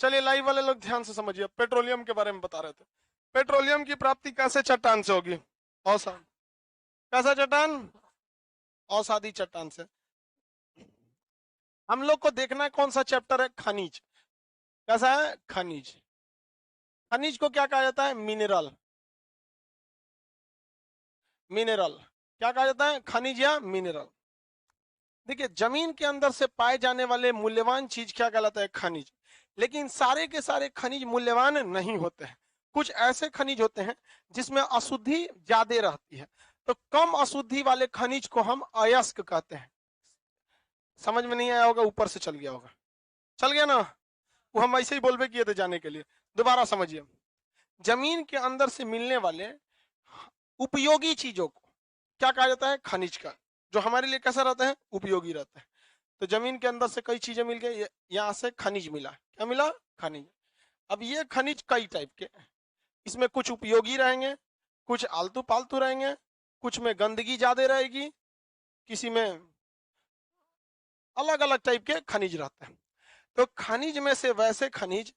चलिए लाइव वाले लोग ध्यान से समझिए, पेट्रोलियम के बारे में बता रहे थे। पेट्रोलियम की प्राप्ति कैसे चट्टान से होगी? औसा कैसा चट्टान? औसादी चट्टान से। हम लोग को देखना है कौन सा चैप्टर है, खनिज। कैसा है? खनिज। खनिज को क्या कहा जाता है? मिनरल। मिनरल क्या कहा जाता है? खनिज या मिनरल। देखिए जमीन के अंदर से पाए जाने वाले मूल्यवान चीज क्या कहलाता है? खनिज। लेकिन सारे के सारे खनिज मूल्यवान नहीं होते हैं। कुछ ऐसे खनिज होते हैं जिसमें अशुद्धि ज्यादा रहती है, तो कम अशुद्धि वाले खनिज को हम अयस्क कहते हैं। समझ में नहीं आया होगा, ऊपर से चल गया होगा। चल गया ना? वो हम ऐसे ही बोलबे किए थे जाने के लिए। दोबारा समझिए, जमीन के अंदर से मिलने वाले उपयोगी चीजों को क्या कहा जाता है? खनिज का। जो हमारे लिए कैसा रहता है? उपयोगी रहता है। तो जमीन के अंदर से कई चीजें मिल गई, यहाँ से खनिज मिला। क्या मिला? खनिज। अब ये खनिज कई टाइप के, इसमें कुछ उपयोगी रहेंगे, कुछ आलतू पालतू रहेंगे, कुछ में गंदगी ज्यादा रहेगी, किसी में अलग अलग टाइप के खनिज रहते हैं। तो खनिज में से वैसे खनिज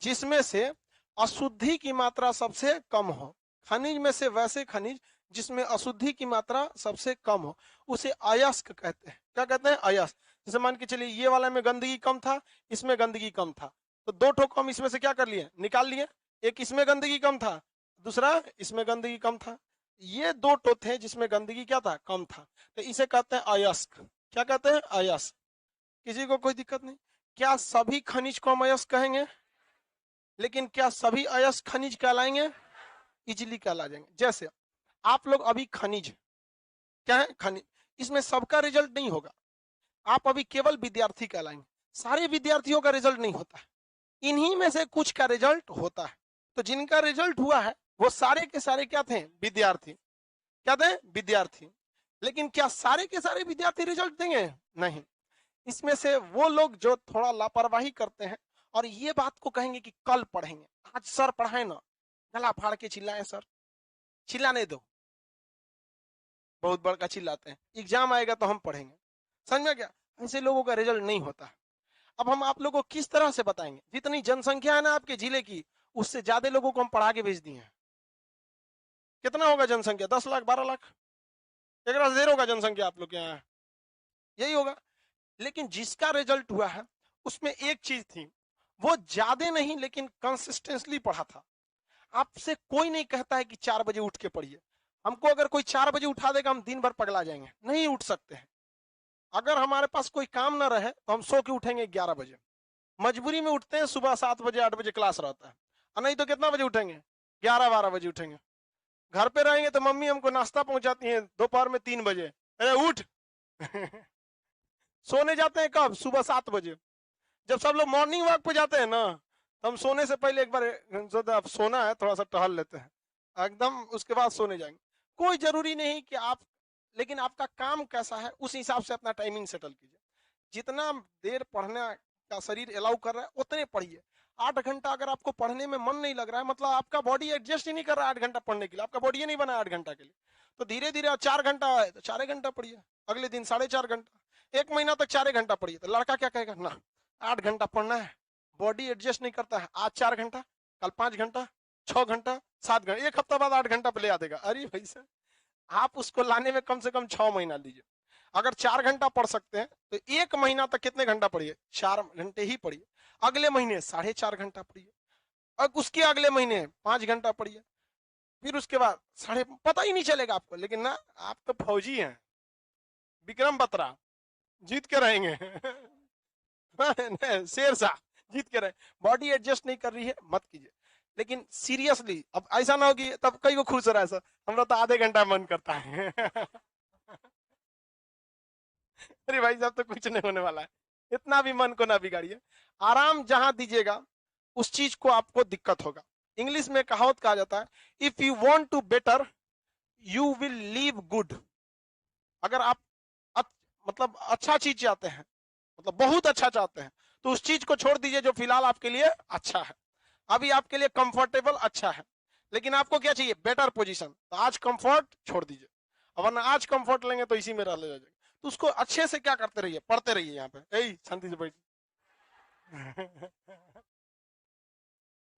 जिसमें से अशुद्धि की मात्रा सबसे कम हो, खनिज में से वैसे खनिज जिसमें अशुद्धि की मात्रा सबसे कम हो, उसे अयस्क कहते हैं। क्या कहते हैं? अयस्क। जैसे मान के चलिए ये वाला में गंदगी कम था, इसमें गंदगी कम था, तो दो ठोक हम इसमें से क्या कर लिए? निकाल लिए। एक इसमें गंदगी कम था, दूसरा इसमें गंदगी कम था। ये दो ठो थे जिसमें गंदगी क्या था? कम था, तो इसे कहते हैं अयस्क। क्या कहते हैं? अयस्क। किसी को कोई दिक्कत नहीं? क्या सभी खनिज को हम अयस्क कहेंगे? लेकिन क्या सभी अयस्क खनिज कहलाएंगे? इजिली कहला जाएंगे। जैसे आप लोग अभी खनिज क्या है? खनिज। इसमें सबका रिजल्ट नहीं होगा, आप अभी केवल विद्यार्थी कहलाएंगे। सारे विद्यार्थियों का रिजल्ट नहीं होता है, इन्हीं में से कुछ का रिजल्ट होता है। तो जिनका रिजल्ट हुआ है वो सारे के सारे क्या थे? विद्यार्थी। क्या थे? विद्यार्थी। लेकिन क्या सारे के सारे विद्यार्थी रिजल्ट देंगे? नहीं। इसमें से वो लोग जो थोड़ा लापरवाही करते हैं और ये बात को कहेंगे कि कल पढ़ेंगे, आज सर पढ़ाए ना, गला फाड़ के चिल्लाए सर, चिल्लाने दो, बहुत बड़का चिल्लाते हैं, एग्जाम आएगा तो हम पढ़ेंगे। समझ में क्या? ऐसे लोगों का रिजल्ट नहीं होता। अब हम आप लोगों को किस तरह से बताएंगे? जितनी जनसंख्या है ना आपके जिले की, उससे ज्यादा लोगों को हम पढ़ा के भेज दिए हैं। कितना होगा जनसंख्या? 10 लाख 12 लाख, एक ढेर होगा जनसंख्या आप लोग के यहाँ, यही होगा। लेकिन जिसका रिजल्ट हुआ है उसमें एक चीज थी, वो ज्यादा नहीं लेकिन कंसिस्टेंटली पढ़ा था। आपसे कोई नहीं कहता है कि 4 बजे उठ के पढ़िए। हमको अगर कोई 4 बजे उठा देगा हम दिन भर पगला जाएंगे, नहीं उठ सकते हैं। अगर हमारे पास कोई काम ना रहे तो हम सो के उठेंगे 11 बजे, मजबूरी में उठते हैं, सुबह 7 बजे 8 बजे क्लास रहता है, और नहीं तो कितना बजे उठेंगे? 11 12 बजे उठेंगे। घर पे रहेंगे तो मम्मी हमको नाश्ता पहुंचाती है दोपहर में 3 बजे, अरे उठ। सोने जाते हैं कब? सुबह 7 बजे। जब सब लोग मॉर्निंग वॉक पे जाते हैं ना, तो हम सोने से पहले एक बार अब सोना है, थोड़ा सा टहल लेते हैं एकदम, उसके बाद सोने जाएंगे। कोई जरूरी नहीं कि आप, लेकिन आपका काम कैसा है उस हिसाब से अपना टाइमिंग सेटल कीजिए। जितना देर पढ़ने का शरीर अलाउ कर रहा है उतने पढ़िए। 8 घंटा अगर आपको पढ़ने में मन नहीं लग रहा है, मतलब आपका बॉडी एडजस्ट ही नहीं कर रहा है 8 घंटा पढ़ने के लिए, आपका बॉडी नहीं बना 8 घंटा के लिए, तो धीरे धीरे 4 घंटा है तो 4 घंटा पढ़िए, अगले दिन 4.5 घंटा, 1 महीना तक 4 घंटा पढ़िए। तो लड़का क्या कहेगा? ना 8 घंटा पढ़ना है, बॉडी एडजस्ट नहीं करता है, आज 4 घंटा, कल 5 घंटा, 6 घंटा, 7 घंटा, एक हफ्ता बाद 8 घंटा पे ले आ देगा। अरे भाई साहब, आप उसको लाने में कम से कम 6 महीना लीजिए। अगर 4 घंटा पढ़ सकते हैं तो 1 महीना तक कितने घंटा पढ़िए? 4 घंटे ही पढ़िए। अगले महीने 4.5 घंटा पढ़िए, और उसके अगले महीने 5 घंटा पढ़िए, फिर उसके बाद साढ़े, पता ही नहीं चलेगा आपको। लेकिन ना, आप तो फौजी हैं, विक्रम बत्रा, जीत के रहेंगे। शेर शाह, जीत के रहे। बॉडी एडजस्ट नहीं कर रही है, मत कीजिए। लेकिन सीरियसली अब ऐसा ना हो कि तब कई को खुश हो रहा है सर, हमरा तो आधे घंटा मन करता है। अरे भाई साहब, तो कुछ नहीं होने वाला है, इतना भी मन को ना बिगाड़िए। आराम जहां दीजिएगा उस चीज को आपको दिक्कत होगा। इंग्लिश में कहावत कहा जाता है, if you want to better you will leave good. अगर आप मतलब अच्छा चीज चाहते हैं, मतलब बहुत अच्छा चाहते हैं, तो उस चीज को छोड़ दीजिए जो फिलहाल आपके लिए अच्छा है, अभी आपके लिए कंफर्टेबल अच्छा है। लेकिन आपको क्या चाहिए? Better position. तो आज कंफर्ट छोड़ दीजिए, वरना आज कंफर्ट लेंगे तो इसी में रह ले जाएंगे। तो उसको अच्छे से क्या करते रहिए? पढ़ते रहिए। यहाँ पे शांति से बैठिए।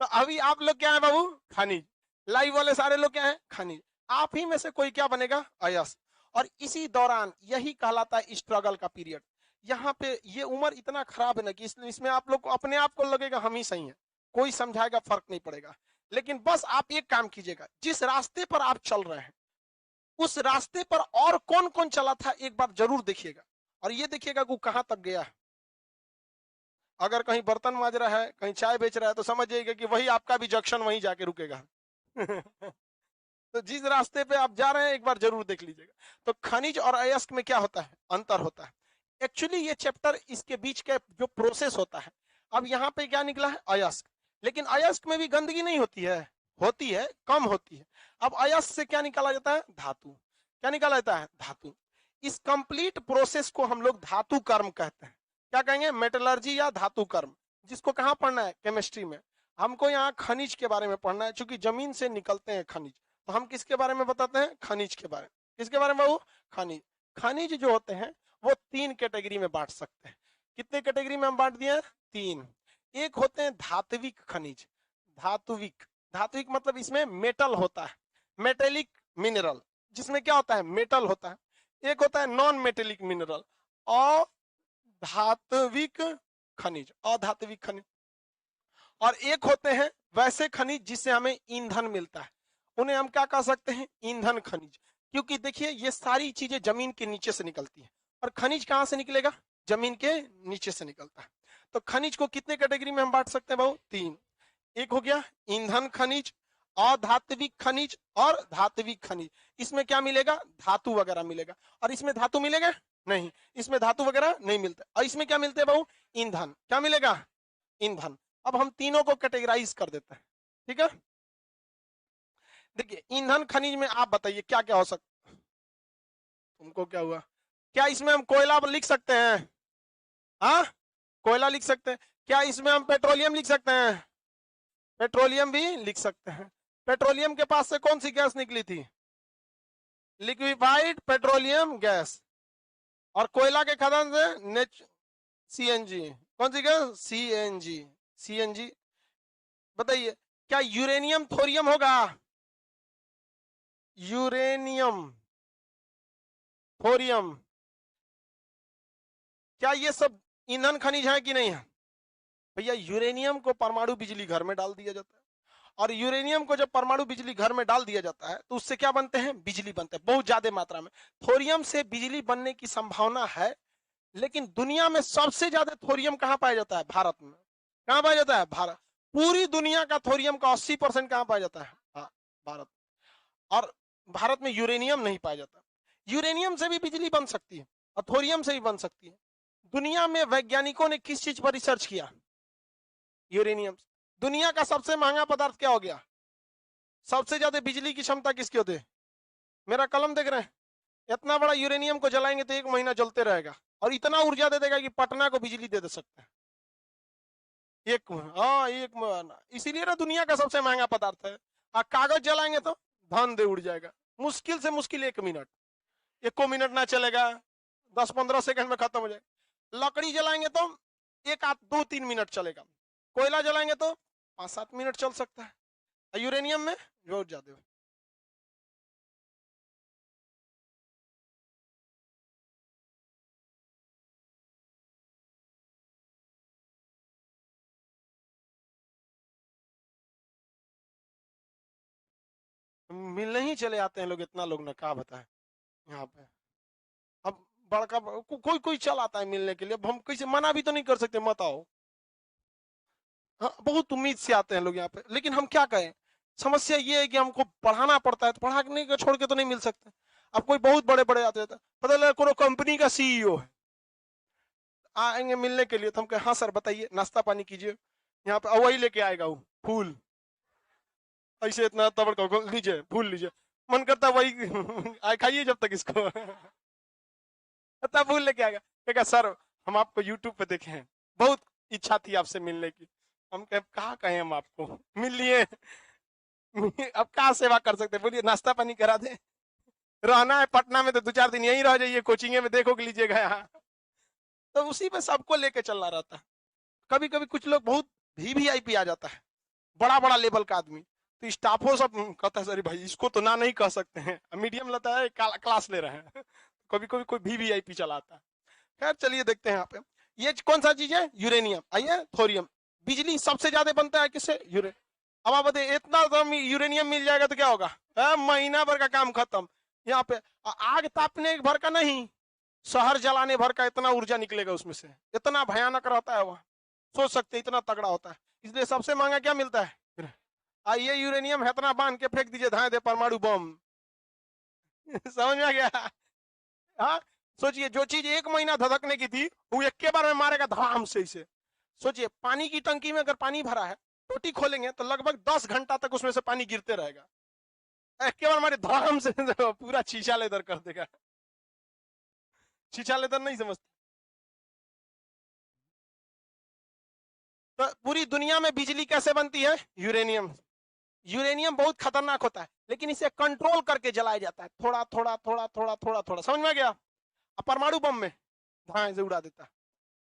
अभी आप लोग क्या है बाबू? खनिज। लाइव वाले सारे लोग क्या है? खनिज। आप ही में से कोई क्या बनेगा? अयस्क। और इसी दौरान यही कहलाता है स्ट्रगल का पीरियड। यहाँ पे ये उम्र इतना खराब है ना कि इसमें आप लोग को अपने आप को लगेगा हम ही सही है, कोई समझाएगा फर्क नहीं पड़ेगा। लेकिन बस आप एक काम कीजिएगा, जिस रास्ते पर आप चल रहे हैं उस रास्ते पर और कौन कौन चला था एक बार जरूर देखिएगा, और ये देखिएगा कि कहां तक गया है। अगर कहीं बर्तन मांज रहा है, कहीं चाय बेच रहा है, तो समझ जाइएगा कि वही आपका भी जंक्शन वहीं जाके रुकेगा। तो जिस रास्ते पे आप जा रहे हैं एक बार जरूर देख लीजिएगा। तो खनिज और अयस्क में क्या होता है? अंतर होता है। एक्चुअली ये चैप्टर इसके बीच का जो प्रोसेस होता है, अब यहाँ पे क्या निकला है? अयस्क। लेकिन अयस्क में भी गंदगी नहीं होती है, होती है, कम होती है। अब अयस्क से क्या निकाला जाता है? धातु। क्या निकाला जाता है? धातु। इस कंप्लीट प्रोसेस को हम लोग धातु कर्म कहते हैं। क्या कहेंगे? मेटलर्जी या धातु कर्म। जिसको कहाँ पढ़ना है? केमिस्ट्री में। हमको यहाँ खनिज के बारे में पढ़ना है, क्योंकि जमीन से निकलते हैं खनिज। तो हम किसके बारे में बताते हैं? खनिज के बारे में। किसके बारे में बाबू? खनिज। खनिज जो होते हैं वो 3 कैटेगरी में बांट सकते हैं। कितने कैटेगरी में हम बांट दिए? 3। एक होते हैं धात्विक खनिज। धात्विक, धात्विक मतलब इसमें मेटल होता है, मेटेलिक मिनरल, जिसमें क्या होता है? मेटल होता है। एक होता है नॉन मेटेलिक मिनरल, अधात्विक खनिज, अधात्विक खनिज। और एक होते हैं वैसे खनिज जिससे हमें ईंधन मिलता है, उन्हें हम क्या कह सकते हैं? ईंधन खनिज। क्योंकि देखिए ये सारी चीजें जमीन के नीचे से निकलती है, और खनिज कहां से निकलेगा? जमीन के नीचे से निकलता है। तो खनिज को कितने कैटेगरी में हम बांट सकते हैं भाऊ? 3। एक हो गया ईंधन खनिज, अधात्विक खनिज और धात्विक खनिज। इसमें क्या मिलेगा? धातु वगैरह मिलेगा। और इसमें धातु मिलेगा नहीं, इसमें धातु वगैरह नहीं मिलता। और इसमें क्या मिलते हैं भाऊ? ईंधन। क्या मिलेगा? ईंधन। अब हम तीनों को कैटेगराइज कर देते हैं, ठीक है। देखिए ईंधन खनिज में आप बताइए क्या क्या हो सकता? तुमको क्या हुआ? क्या इसमें हम कोयला लिख सकते हैं? हाँ, कोयला लिख सकते हैं। क्या इसमें हम पेट्रोलियम लिख सकते हैं? पेट्रोलियम भी लिख सकते हैं। पेट्रोलियम के पास से कौन सी गैस निकली थी? Liquefied petroleum gas. और कोयला के खदान से सीएनजी। कौन सी गैस? सीएनजी। सीएनजी। बताइए क्या यूरेनियम थोरियम होगा? यूरेनियम थोरियम, क्या ये सब ईंधन खनिज है कि नहीं है? भैया यूरेनियम को परमाणु बिजली घर में डाल दिया जाता है, और यूरेनियम को जब परमाणु बिजली घर में डाल दिया जाता है तो उससे क्या बनते हैं? बिजली बनते हैं, बहुत ज्यादा मात्रा में। थोरियम से बिजली बनने की संभावना है, लेकिन दुनिया में सबसे ज्यादा थोरियम कहां पाया जाता है? भारत में। कहां पाया जाता है? भारत। पूरी दुनिया का थोरियम का 80% कहां पाया जाता है? भारत। और भारत में यूरेनियम नहीं पाया जाता। यूरेनियम से भी बिजली बन सकती है और थोरियम से भी बन सकती है। दुनिया में वैज्ञानिकों ने किस चीज पर रिसर्च किया? यूरेनियम। दुनिया का सबसे महंगा पदार्थ क्या हो गया? सबसे ज्यादा बिजली की क्षमता किसकी होती है? मेरा कलम देख रहे हैं? इतना बड़ा यूरेनियम को जलाएंगे तो 1 महीना जलते रहेगा, और इतना ऊर्जा दे देगा कि पटना को बिजली दे सकते हैं। इसीलिए ना दुनिया का सबसे महंगा पदार्थ है। और कागज जलाएंगे तो धन दे उड़ जाएगा। मुश्किल से मुश्किल 1 मिनट, 1 मिनट ना चलेगा, 10-15 सेकंड में खत्म हो जाएगा। लकड़ी जलाएंगे तो 2-3 मिनट चलेगा। कोयला जलाएंगे तो 5-7 मिनट चल सकता है। यूरेनियम में बहुत ज्यादा। मिलने ही चले आते हैं लोग, इतना लोग ना, क्या बताए यहाँ पे। अब बड़का कोई कोई चल आता है मिलने के लिए, अब हम कैसे मना भी तो नहीं कर सकते, मत आओ। हाँ, बहुत उम्मीद से आते हैं लोग यहाँ पे, लेकिन हम क्या कहें? समस्या ये है कि हमको पढ़ाना पड़ता है, तो पढ़ाने को छोड़ के तो नहीं मिल सकते। अब कोई बहुत बड़े बड़े आते हैं, पता लगा कोई कंपनी का सीईओ है, आएंगे मिलने के लिए, तो हम कहें हाँ सर बताइए, नाश्ता पानी कीजिए यहाँ पे। वही लेके आएगा वो फूल, ऐसे इतना तबड़ को लीजिए, फूल लीजिए। मन करता वही आए खाइए जब तक इसको। तब फूल लेके आएगा, कहेगा सर हम आपको यूट्यूब पे देखे हैं, बहुत इच्छा थी आपसे मिलने की। हम कहा कहें हम आपको मिल लिए। अब क्या सेवा कर सकते? बोलिए नाश्ता पानी करा दे। रहना है पटना में तो 2-4 दिन यहीं रह जाइए, कोचिंग में देखो कि लीजिएगा यहाँ। तो उसी में सबको लेके चलना रहता है। कभी कभी कुछ लोग बहुत वीवीआईपी आ जाता है, बड़ा बड़ा लेवल का आदमी, तो स्टाफो सब कहता है सर भाई इसको तो ना नहीं कह सकते हैं, मीडियम लेता है, क्लास ले रहे हैं। कभी कभी कोई वीवीआईपी चलाता है। खैर चलिए देखते हैं यहाँ पे, ये कौन सा चीज है, यूरेनियम, आइए थोरियम। बिजली सबसे ज्यादा बनता है किससे, यूरे। अब आप बताइए इतना तो यूरेनियम मिल जाएगा तो क्या होगा, महीना भर का काम खत्म। यहाँ पे आग तापने भर का नहीं, शहर जलाने भर का इतना ऊर्जा निकलेगा उसमें से, इतना भयानक रहता है वहां, सोच सकते हैं इतना तगड़ा होता है। इसलिए सबसे महंगा क्या मिलता है, आइए यूरेनियम है, इतना बांध के फेंक दीजिए, धाए दे परमाणु बम। समझ में आ गया। हाँ सोचिए, जो चीज 1 महीना धधकने की थी वो एक के बार में मारेगा धड़ाम से इसे। सोचिए पानी की टंकी में अगर पानी भरा है, टोटी खोलेंगे तो लगभग 10 घंटा तक उसमें से पानी गिरते रहेगा, एक के बार मारे धड़ाम से पूरा शीशा लेदर कर देगा। शीशा लेदर नहीं समझते। तो पूरी दुनिया में बिजली कैसे बनती है, यूरेनियम। यूरेनियम बहुत खतरनाक होता है, लेकिन इसे कंट्रोल करके जलाया जाता है, थोड़ा थोड़ा थोड़ा थोड़ा थोड़ा थोड़ा, समझ में गया। परमाणु बम में धाए से उड़ा देता है।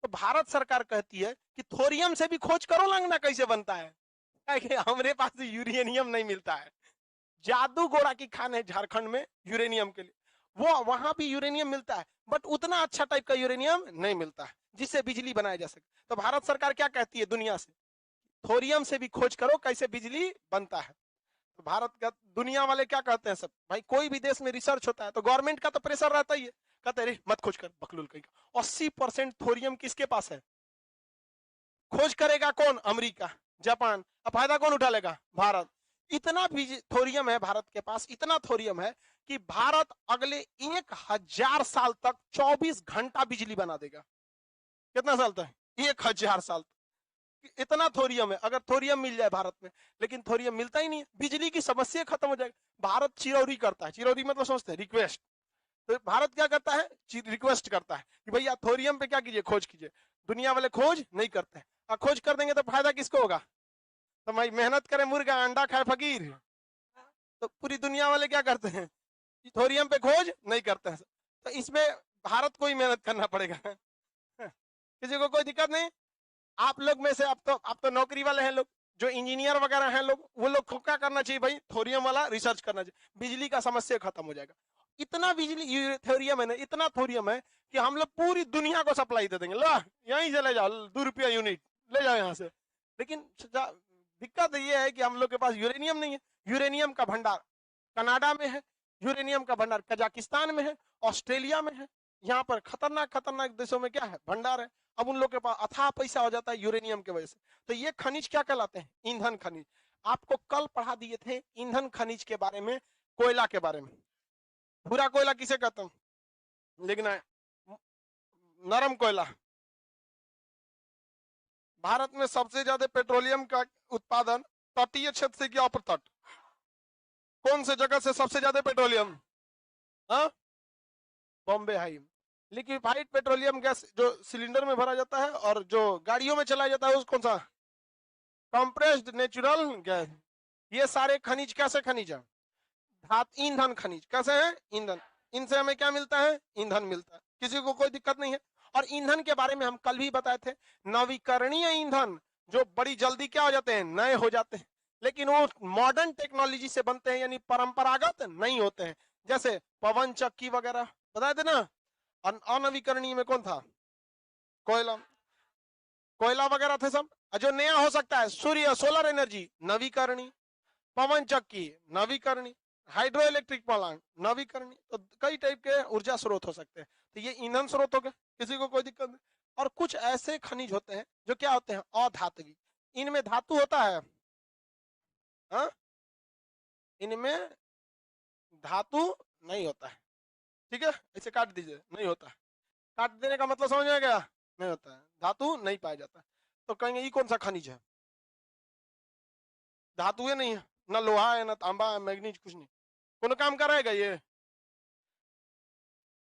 तो भारत सरकार कहती है कि थोरियम से भी खोज करो लगना कैसे बनता है, हमारे पास यूरेनियम नहीं मिलता है। जादू गोड़ा की खान है झारखंड में यूरेनियम के लिए, वो वहां भी यूरेनियम मिलता है, बट उतना अच्छा टाइप का यूरेनियम नहीं मिलता है जिससे बिजली बनाया जा सके। तो भारत सरकार क्या कहती है दुनिया से, थोरियम से भी खोज करो कैसे बिजली बनता है। तो भारत का दुनिया वाले क्या कहते हैं सब, भाई कोई भी देश में रिसर्च होता है तो गवर्नमेंट का तो प्रेशर रहता ही है, कहते हैं मत खोज कर बकलुल कहीं का। 80% थोरियम किसके पास है, खोज करेगा कौन, अमेरिका, जापान, अब फायदा कौन उठा लेगा, भारत। इतना थोरियम है भारत के पास, इतना थोरियम है कि भारत अगले 1000 साल तक 24 घंटा बिजली बना देगा। कितना साल तक, 1000 साल तक। इतना थोरियम है, अगर थोरियम मिल जाए भारत में, लेकिन थोरियम मिलता ही नहीं है, बिजली की समस्या खत्म हो जाएगी। भारत चिरौरी करता है, चिरौरी मतलब समझते हैं रिक्वेस्ट, तो भारत क्या करता है, रिक्वेस्ट करता है कि भैया थोरियम पे क्या कीजिए, खोज कीजिए। दुनिया वाले खोज नहीं करते हैं, खोज कर देंगे तो फायदा किसको होगा, तो भाई मेहनत करे मुर्गा अंडा खाए फकीर। तो पूरी दुनिया वाले क्या करते हैं, थोरियम पे खोज नहीं करते हैं, तो इसमें भारत को ही मेहनत करना पड़ेगा। किसी को कोई दिक्कत नहीं। आप लोग में से आप तो नौकरी वाले हैं लोग, जो इंजीनियर वगैरह हैं लोग, वो लोग को क्या करना चाहिए भाई, थोरियम वाला रिसर्च करना चाहिए, बिजली का समस्या खत्म हो जाएगा। इतना बिजली थोरियम है ना, इतना थोरियम है कि हम लोग पूरी दुनिया को सप्लाई दे देंगे, लो यहीं से ले जाओ, 2 रुपया यूनिट ले जाओ यहाँ से। लेकिन दिक्कत ये है कि हम लोग के पास यूरेनियम नहीं है। यूरेनियम का भंडार कनाडा में है, यूरेनियम का भंडार कजाकिस्तान में है, ऑस्ट्रेलिया में है। यहाँ पर खतरनाक खतरनाक देशों में क्या है, भंडार है। अब उन लोग के पास अथाह पैसा हो जाता है यूरेनियम की वजह से। तो ये खनिज क्या कहलाते हैं, ईंधन खनिज। आपको कल पढ़ा दिए थे ईंधन खनिज के बारे में, कोयला के बारे में। भूरा कोयला किसे कहते हैं, लिखना है, नरम कोयला। भारत में सबसे ज्यादा पेट्रोलियम का उत्पादन तटीय क्षेत्र से किया, अपर तट। कौन से जगह से सबसे ज्यादा पेट्रोलियम, हाँ Bombay high. Liquefied petroleum gas जो सिलेंडर में भरा जाता है और जो गाड़ियों में चलाया जाता है उस कौन सा, कंप्रेस्ड नेचुरल गैस। ये सारे खनिज कैसे खनिज है, धातु ईंधन खनिज कैसे है, ईंधन। इनसे हमें क्या मिलता है, ईंधन मिलता है, किसी को कोई दिक्कत नहीं है। और ईंधन के बारे में हम कल भी बताए थे, नवीकरणीय ईंधन जो बड़ी जल्दी क्या हो जाते हैं, नए हो जाते हैं, लेकिन वो मॉडर्न टेक्नोलॉजी से बनते हैं, यानी परंपरागत नहीं होते हैं। जैसे पवन चक्की वगैरह बताए थे ना। अनवीकरणीय में कौन था, कोयला, कोयला वगैरह थे सब। जो नया हो सकता है, सूर्य सोलर एनर्जी नवीकरणीय, पवन चक्की नवीकरणीय, हाइड्रो इलेक्ट्रिक प्लांट नवीकरणीय। तो कई टाइप के ऊर्जा स्रोत हो सकते हैं। तो ये ईंधन स्रोत हो गए, किसी को कोई दिक्कत नहीं। और कुछ ऐसे खनिज होते हैं जो क्या होते हैं, अधात्विक। इनमें धातु होता है, हाँ इनमें धातु नहीं होता है, ठीक है, इसे काट दीजिए, नहीं होता है। काट देने का मतलब समझ में गया, नहीं होता है, धातु नहीं पाया जाता है। तो कहेंगे ये कौन सा खनिज है, धातु नहीं है, ना लोहा है, ना तांबा है, मैग्नीज कुछ नहीं, कौन काम करेगा ये।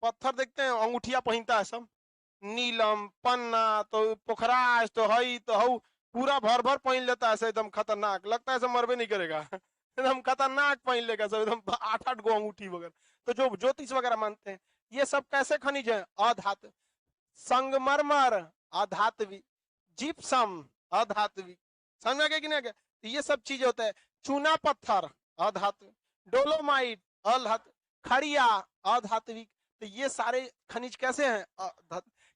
पत्थर देखते हैं, अंगूठिया पहनता है सब, नीलम पन्ना, तो पोखराज, तो हई तो हऊ, पूरा भर भर पहन लेता है, एकदम खतरनाक लगता है, सब मरबे नहीं करेगा। एकदम खतरनाक पहन लेगा सब, एकदम 8-8 गो अंगूठी वगैरह। तो जो ज्योतिष वगैरह मानते हैं, ये सब कैसे खनिज है, अधातु। संगमरमर अधात्विक, जिप्सम अधात्विक, समझ में आ गया कि नहीं आ गया। तो ये सब चीज होता है। चूना पत्थर अधातु, डोलोमाइट अधातु, खड़िया अधात्विक। तो ये सारे खनिज कैसे हैं?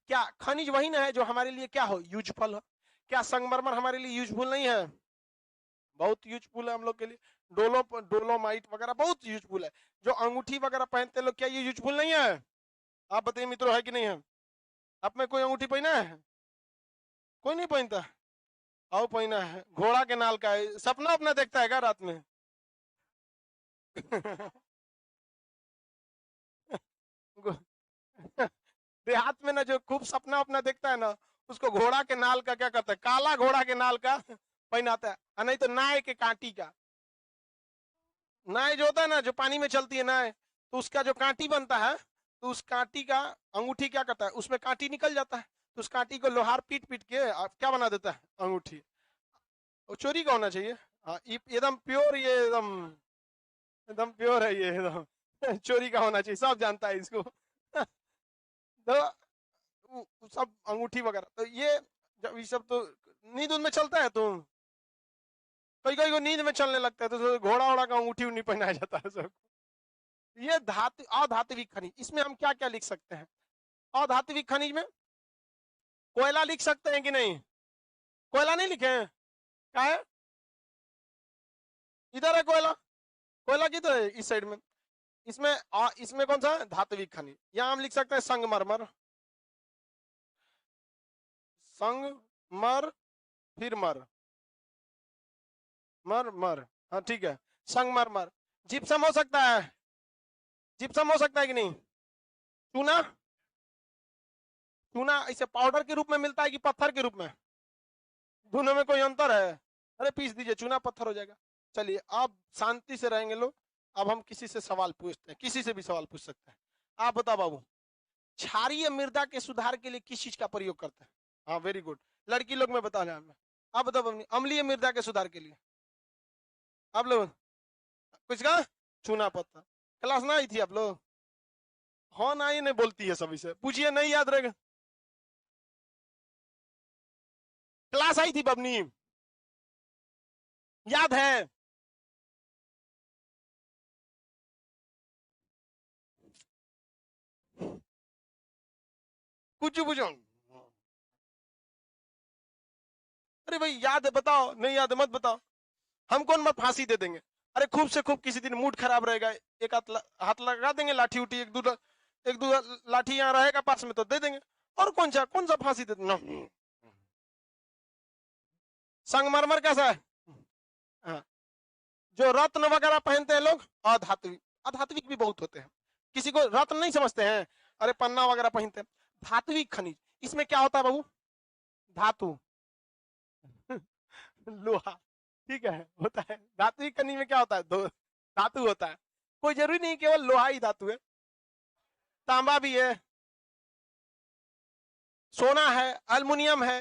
क्या खनिज वही ना है जो हमारे लिए क्या हो, यूजफुल हो? क्या संगमरमर हमारे लिए यूजफुल नहीं है? बहुत यूजफुल है हम लोग के लिए। डोलोमाइट वगैरह बहुत यूजफुल है। जो अंगूठी वगैरह पहनते लोग, क्या ये यूजफुल नहीं है? आप बताइए मित्रों, है कि नहीं है? आप में कोई अंगूठी पहना है? कोई नहीं पहनता? आओ पहना है, घोड़ा के नाल का है। सपना अपना देखता है क्या रात में? देहात में ना जो खूब सपना अपना देखता है ना, उसको घोड़ा के नाल का क्या करता है, काला घोड़ा के नाल का पहनाता है, और नहीं तो नाय के कांटी का। नाय जो होता है ना, जो पानी में चलती है नाय, तो उसका जो कांटी बनता है, तो उस कांटी का अंगूठी क्या करता है, उसमें कांटी निकल जाता है, तो उस कांटी को लोहार पीट पीट के क्या बना देता है, अंगूठी। वो चोरी का होना चाहिए। हाँ, एकदम प्योर, ये एकदम एकदम प्योर है ये एकदम। चोरी का होना चाहिए, सब जानता है इसको। तो सब अंगूठी वगैरह, तो ये जब ये सब तो नींद में चलता है, तो कई कई को नींद में चलने लगता है, तो घोड़ा वोड़ा का अंगूठी नहीं पहनाया जाता है सब। ये धातु अधात्विक खनिज, इसमें हम क्या क्या लिख सकते हैं? अधात्विक खनिज में कोयला लिख सकते हैं कि नहीं? कोयला नहीं लिखे हैं? क्या है? इधर है कोयला। कोयला किधर है? इस साइड में। इसमें इसमें कौन सा है? धात्विक खनिज। यहाँ हम लिख सकते हैं संगमरमर, संगमर, फिर मर, मर मर, हाँ ठीक है, संगमरमर। जिप्सम हो सकता है? जिप्सम हो सकता है कि नहीं? चूना, चूना इसे पाउडर के रूप में मिलता है कि पत्थर के रूप में? दोनों में कोई अंतर है? अरे पीस दीजिए, चूना पत्थर हो जाएगा। चलिए आप शांति से रहेंगे लोग। अब हम किसी से सवाल पूछते हैं, किसी से भी सवाल पूछ सकते हैं। आप बताओ बाबू, क्षारीय मृदा के सुधार के लिए किस चीज का प्रयोग करते हैं? हाँ वेरी गुड, लड़की लोग में बता रहे हैं। आप बताओ, अम्लीय मृदा के सुधार के लिए आप लोग कुछ कहा? चूना पत्थर। क्लास ना आई थी आप लोग? हाँ ना, ये नहीं बोलती है सभी से, पूछिए, नहीं याद रहेगा। क्लास आई थी बबनी, याद है? कुछ पूछो। अरे भाई याद है बताओ, नहीं याद है मत बताओ। हम कौन मत फांसी दे देंगे? अरे खूब से खूब किसी दिन मूड खराब रहेगा, एक हाथ लगा देंगे, लाठी उठी एक दो लाठी यहाँ रहेगा पास में तो दे देंगे। और कौन सा फांसी दे देना। संगमरमर कैसा है? हाँ। जो रत्न वगैरह पहनते हैं लोग, अधात्विक। अधात्विक भी बहुत होते हैं, किसी को रत्न नहीं समझते हैं, अरे पन्ना वगैरह पहनते हैं। धात्विक खनिज, इसमें क्या होता है बाबू? धातु। लोहा, ठीक है, होता है। धात्विक खनिज में क्या होता है? दो धातु होता है। कोई जरूरी नहीं केवल लोहा ही धातु है, तांबा भी है, सोना है, अल्युमिनियम है,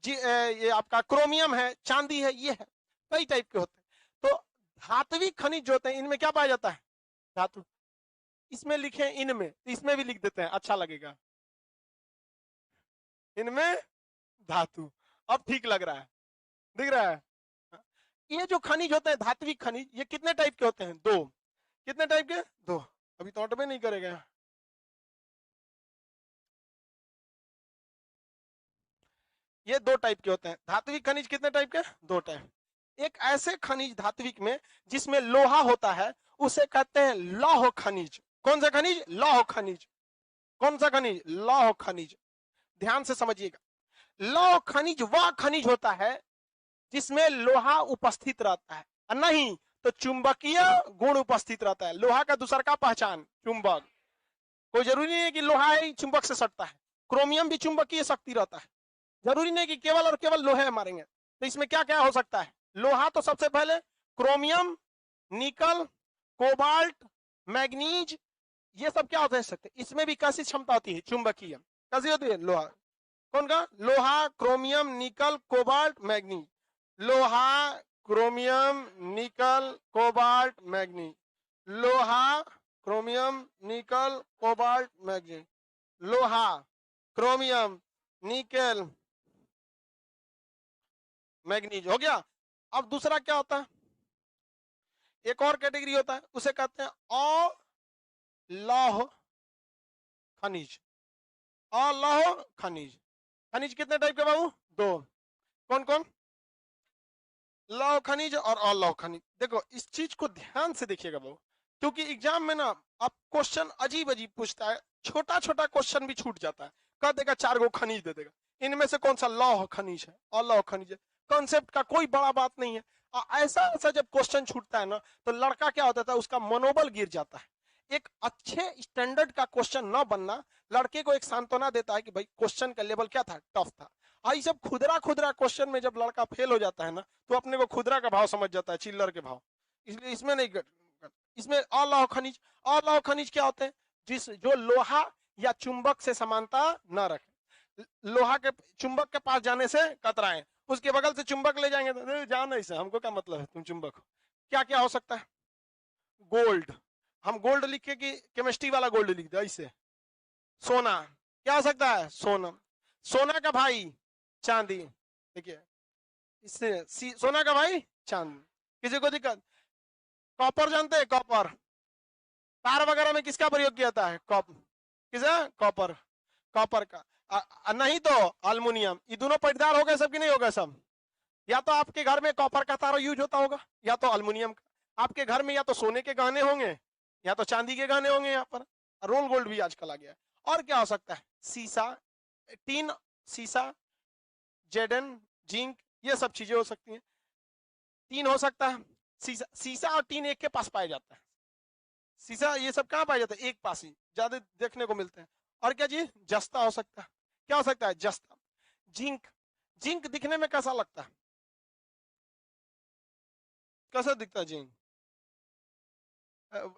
ये आपका क्रोमियम है, चांदी है, ये है, कई टाइप के होते हैं। तो धात्विक खनिज जो होते हैं, इनमें क्या पाया जाता है? धातु। इसमें लिखे इनमें, तो इसमें भी लिख देते हैं, अच्छा लगेगा। इनमें धातु, अब ठीक लग रहा है, दिख रहा है? ये जो खनिज होते हैं धात्विक खनिज, ये कितने टाइप के होते हैं? दो। कितने टाइप के? दो। अभी तो ऑटो में नहीं करेगा। ये दो टाइप के होते हैं धात्विक खनिज। कितने टाइप के? दो टाइप। एक ऐसे खनिज धात्विक में जिसमें लोहा होता है, उसे कहते हैं लौह खनिज। कौन सा खनिज? लौह खनिज। कौन सा खनिज? लौह खनिज। ध्यान से समझिएगा, लौह खनिज वह खनिज होता है जिसमें लोहा उपस्थित रहता है, नहीं तो चुंबकीय गुण उपस्थित रहता है। लोहा का दूसर का पहचान चुंबक। कोई जरूरी नहीं है कि लोहा ही चुंबक से सटता है, क्रोमियम भी चुंबकीय शक्ति रहता है। जरूरी नहीं कि केवल और केवल लोहे मारेंगे। तो इसमें क्या क्या हो सकता है? लोहा तो सबसे पहले, क्रोमियम, निकल, कोबाल्ट, मैग्नीज, ये सब क्या होते हैं? इसमें भी कैसी क्षमता होती है? चुंबकीय। कैसी होती है लोहा? कौन का? लोहा, क्रोमियम, निकल, कोबाल्ट, मैग्नीज। लोहा, क्रोमियम, निकल, कोबाल्ट, मैग्नीज। लोहा, क्रोमियम, निकल, कोबाल्ट, मैग्नीज। लोहा, क्रोमियम, निकल, मैग्नीज। हो गया। अब दूसरा क्या होता है, एक और कैटेगरी होता है, उसे कहते हैं अलौह खनिज। अलौह खनिज। खनिज कितने टाइप के बाबू? दो। कौन कौन? लौह खनिज और अलौह खनिज। देखो इस चीज को ध्यान से देखिएगा बाबू, क्योंकि एग्जाम में ना आप क्वेश्चन अजीब अजीब पूछता है, छोटा छोटा क्वेश्चन भी छूट जाता है, कह देगा 4 गो खनिज दे देगा, इनमें से कौन सा लौह खनिज है, अलौह खनिज है। कॉन्सेप्ट का कोई बड़ा बात नहीं है। ऐसा ऐसा जब क्वेश्चन छूटता है ना, तो लड़का क्या होता है, उसका मनोबल गिर जाता है। एक अच्छे स्टैंडर्ड का क्वेश्चन न बनना लड़के को एक सांत्वना देता है कि भाई क्वेश्चन का लेवल क्या था, टफ था। आई सब खुदरा खुदरा क्वेश्चन में जब लड़का फेल हो जाता है ना, तो अपने को खुदरा का भाव समझ जाता है, चिल्लर के भाव। इसलिए इसमें नहीं, इसमें अलौह खनिज। अलौह खनिज क्या होते हैं? जो लोहा या चुंबक से समानता न रखे, लोहा के चुंबक के पास जाने से कतराए, उसके बगल से चुंबक ले जाएंगे तो जान ऐसे हमको क्या मतलब है, तुम चुंबक हो। क्या क्या हो सकता है? गोल्ड, हम गोल्ड लिख के कि केमिस्ट्री वाला गोल्ड लिख दे ऐसे। सोना, क्या हो सकता है? सोना। सोना का भाई चांदी। देखिए इससे सोना का भाई चांदी, किसी को दिक्कत? कॉपर जानते हैं? कॉपर, तार वगैरह में किसका प्रयोग किया जाता है? किसा? कॉपर। कॉपर का नहीं तो अल्मुनियम। ये दोनों पटदार हो गए सब कि नहीं हो गए सब? या तो आपके घर में कॉपर का तार यूज होता होगा, या तो अल्मुनियम का। आपके घर में या तो सोने के गहने होंगे, या तो चांदी के गहने होंगे। यहाँ पर रोल गोल्ड भी आजकल आ गया है। और क्या हो सकता है? शीशा, टीन, शीशा, जेडन, जिंक, ये सब चीजें हो सकती हैं। टीन हो सकता है, शीशा। शीशा और टीन एक के पास पाया जाता है। शीशा ये सब कहाँ पाया जाता है? एक पास ही ज्यादा देखने को मिलते हैं। और क्या चीज? जस्ता हो सकता है। क्या हो सकता है? जस्ता। जिंक, जिंक दिखने में कैसा लगता है? कैसा दिखता है जिंक?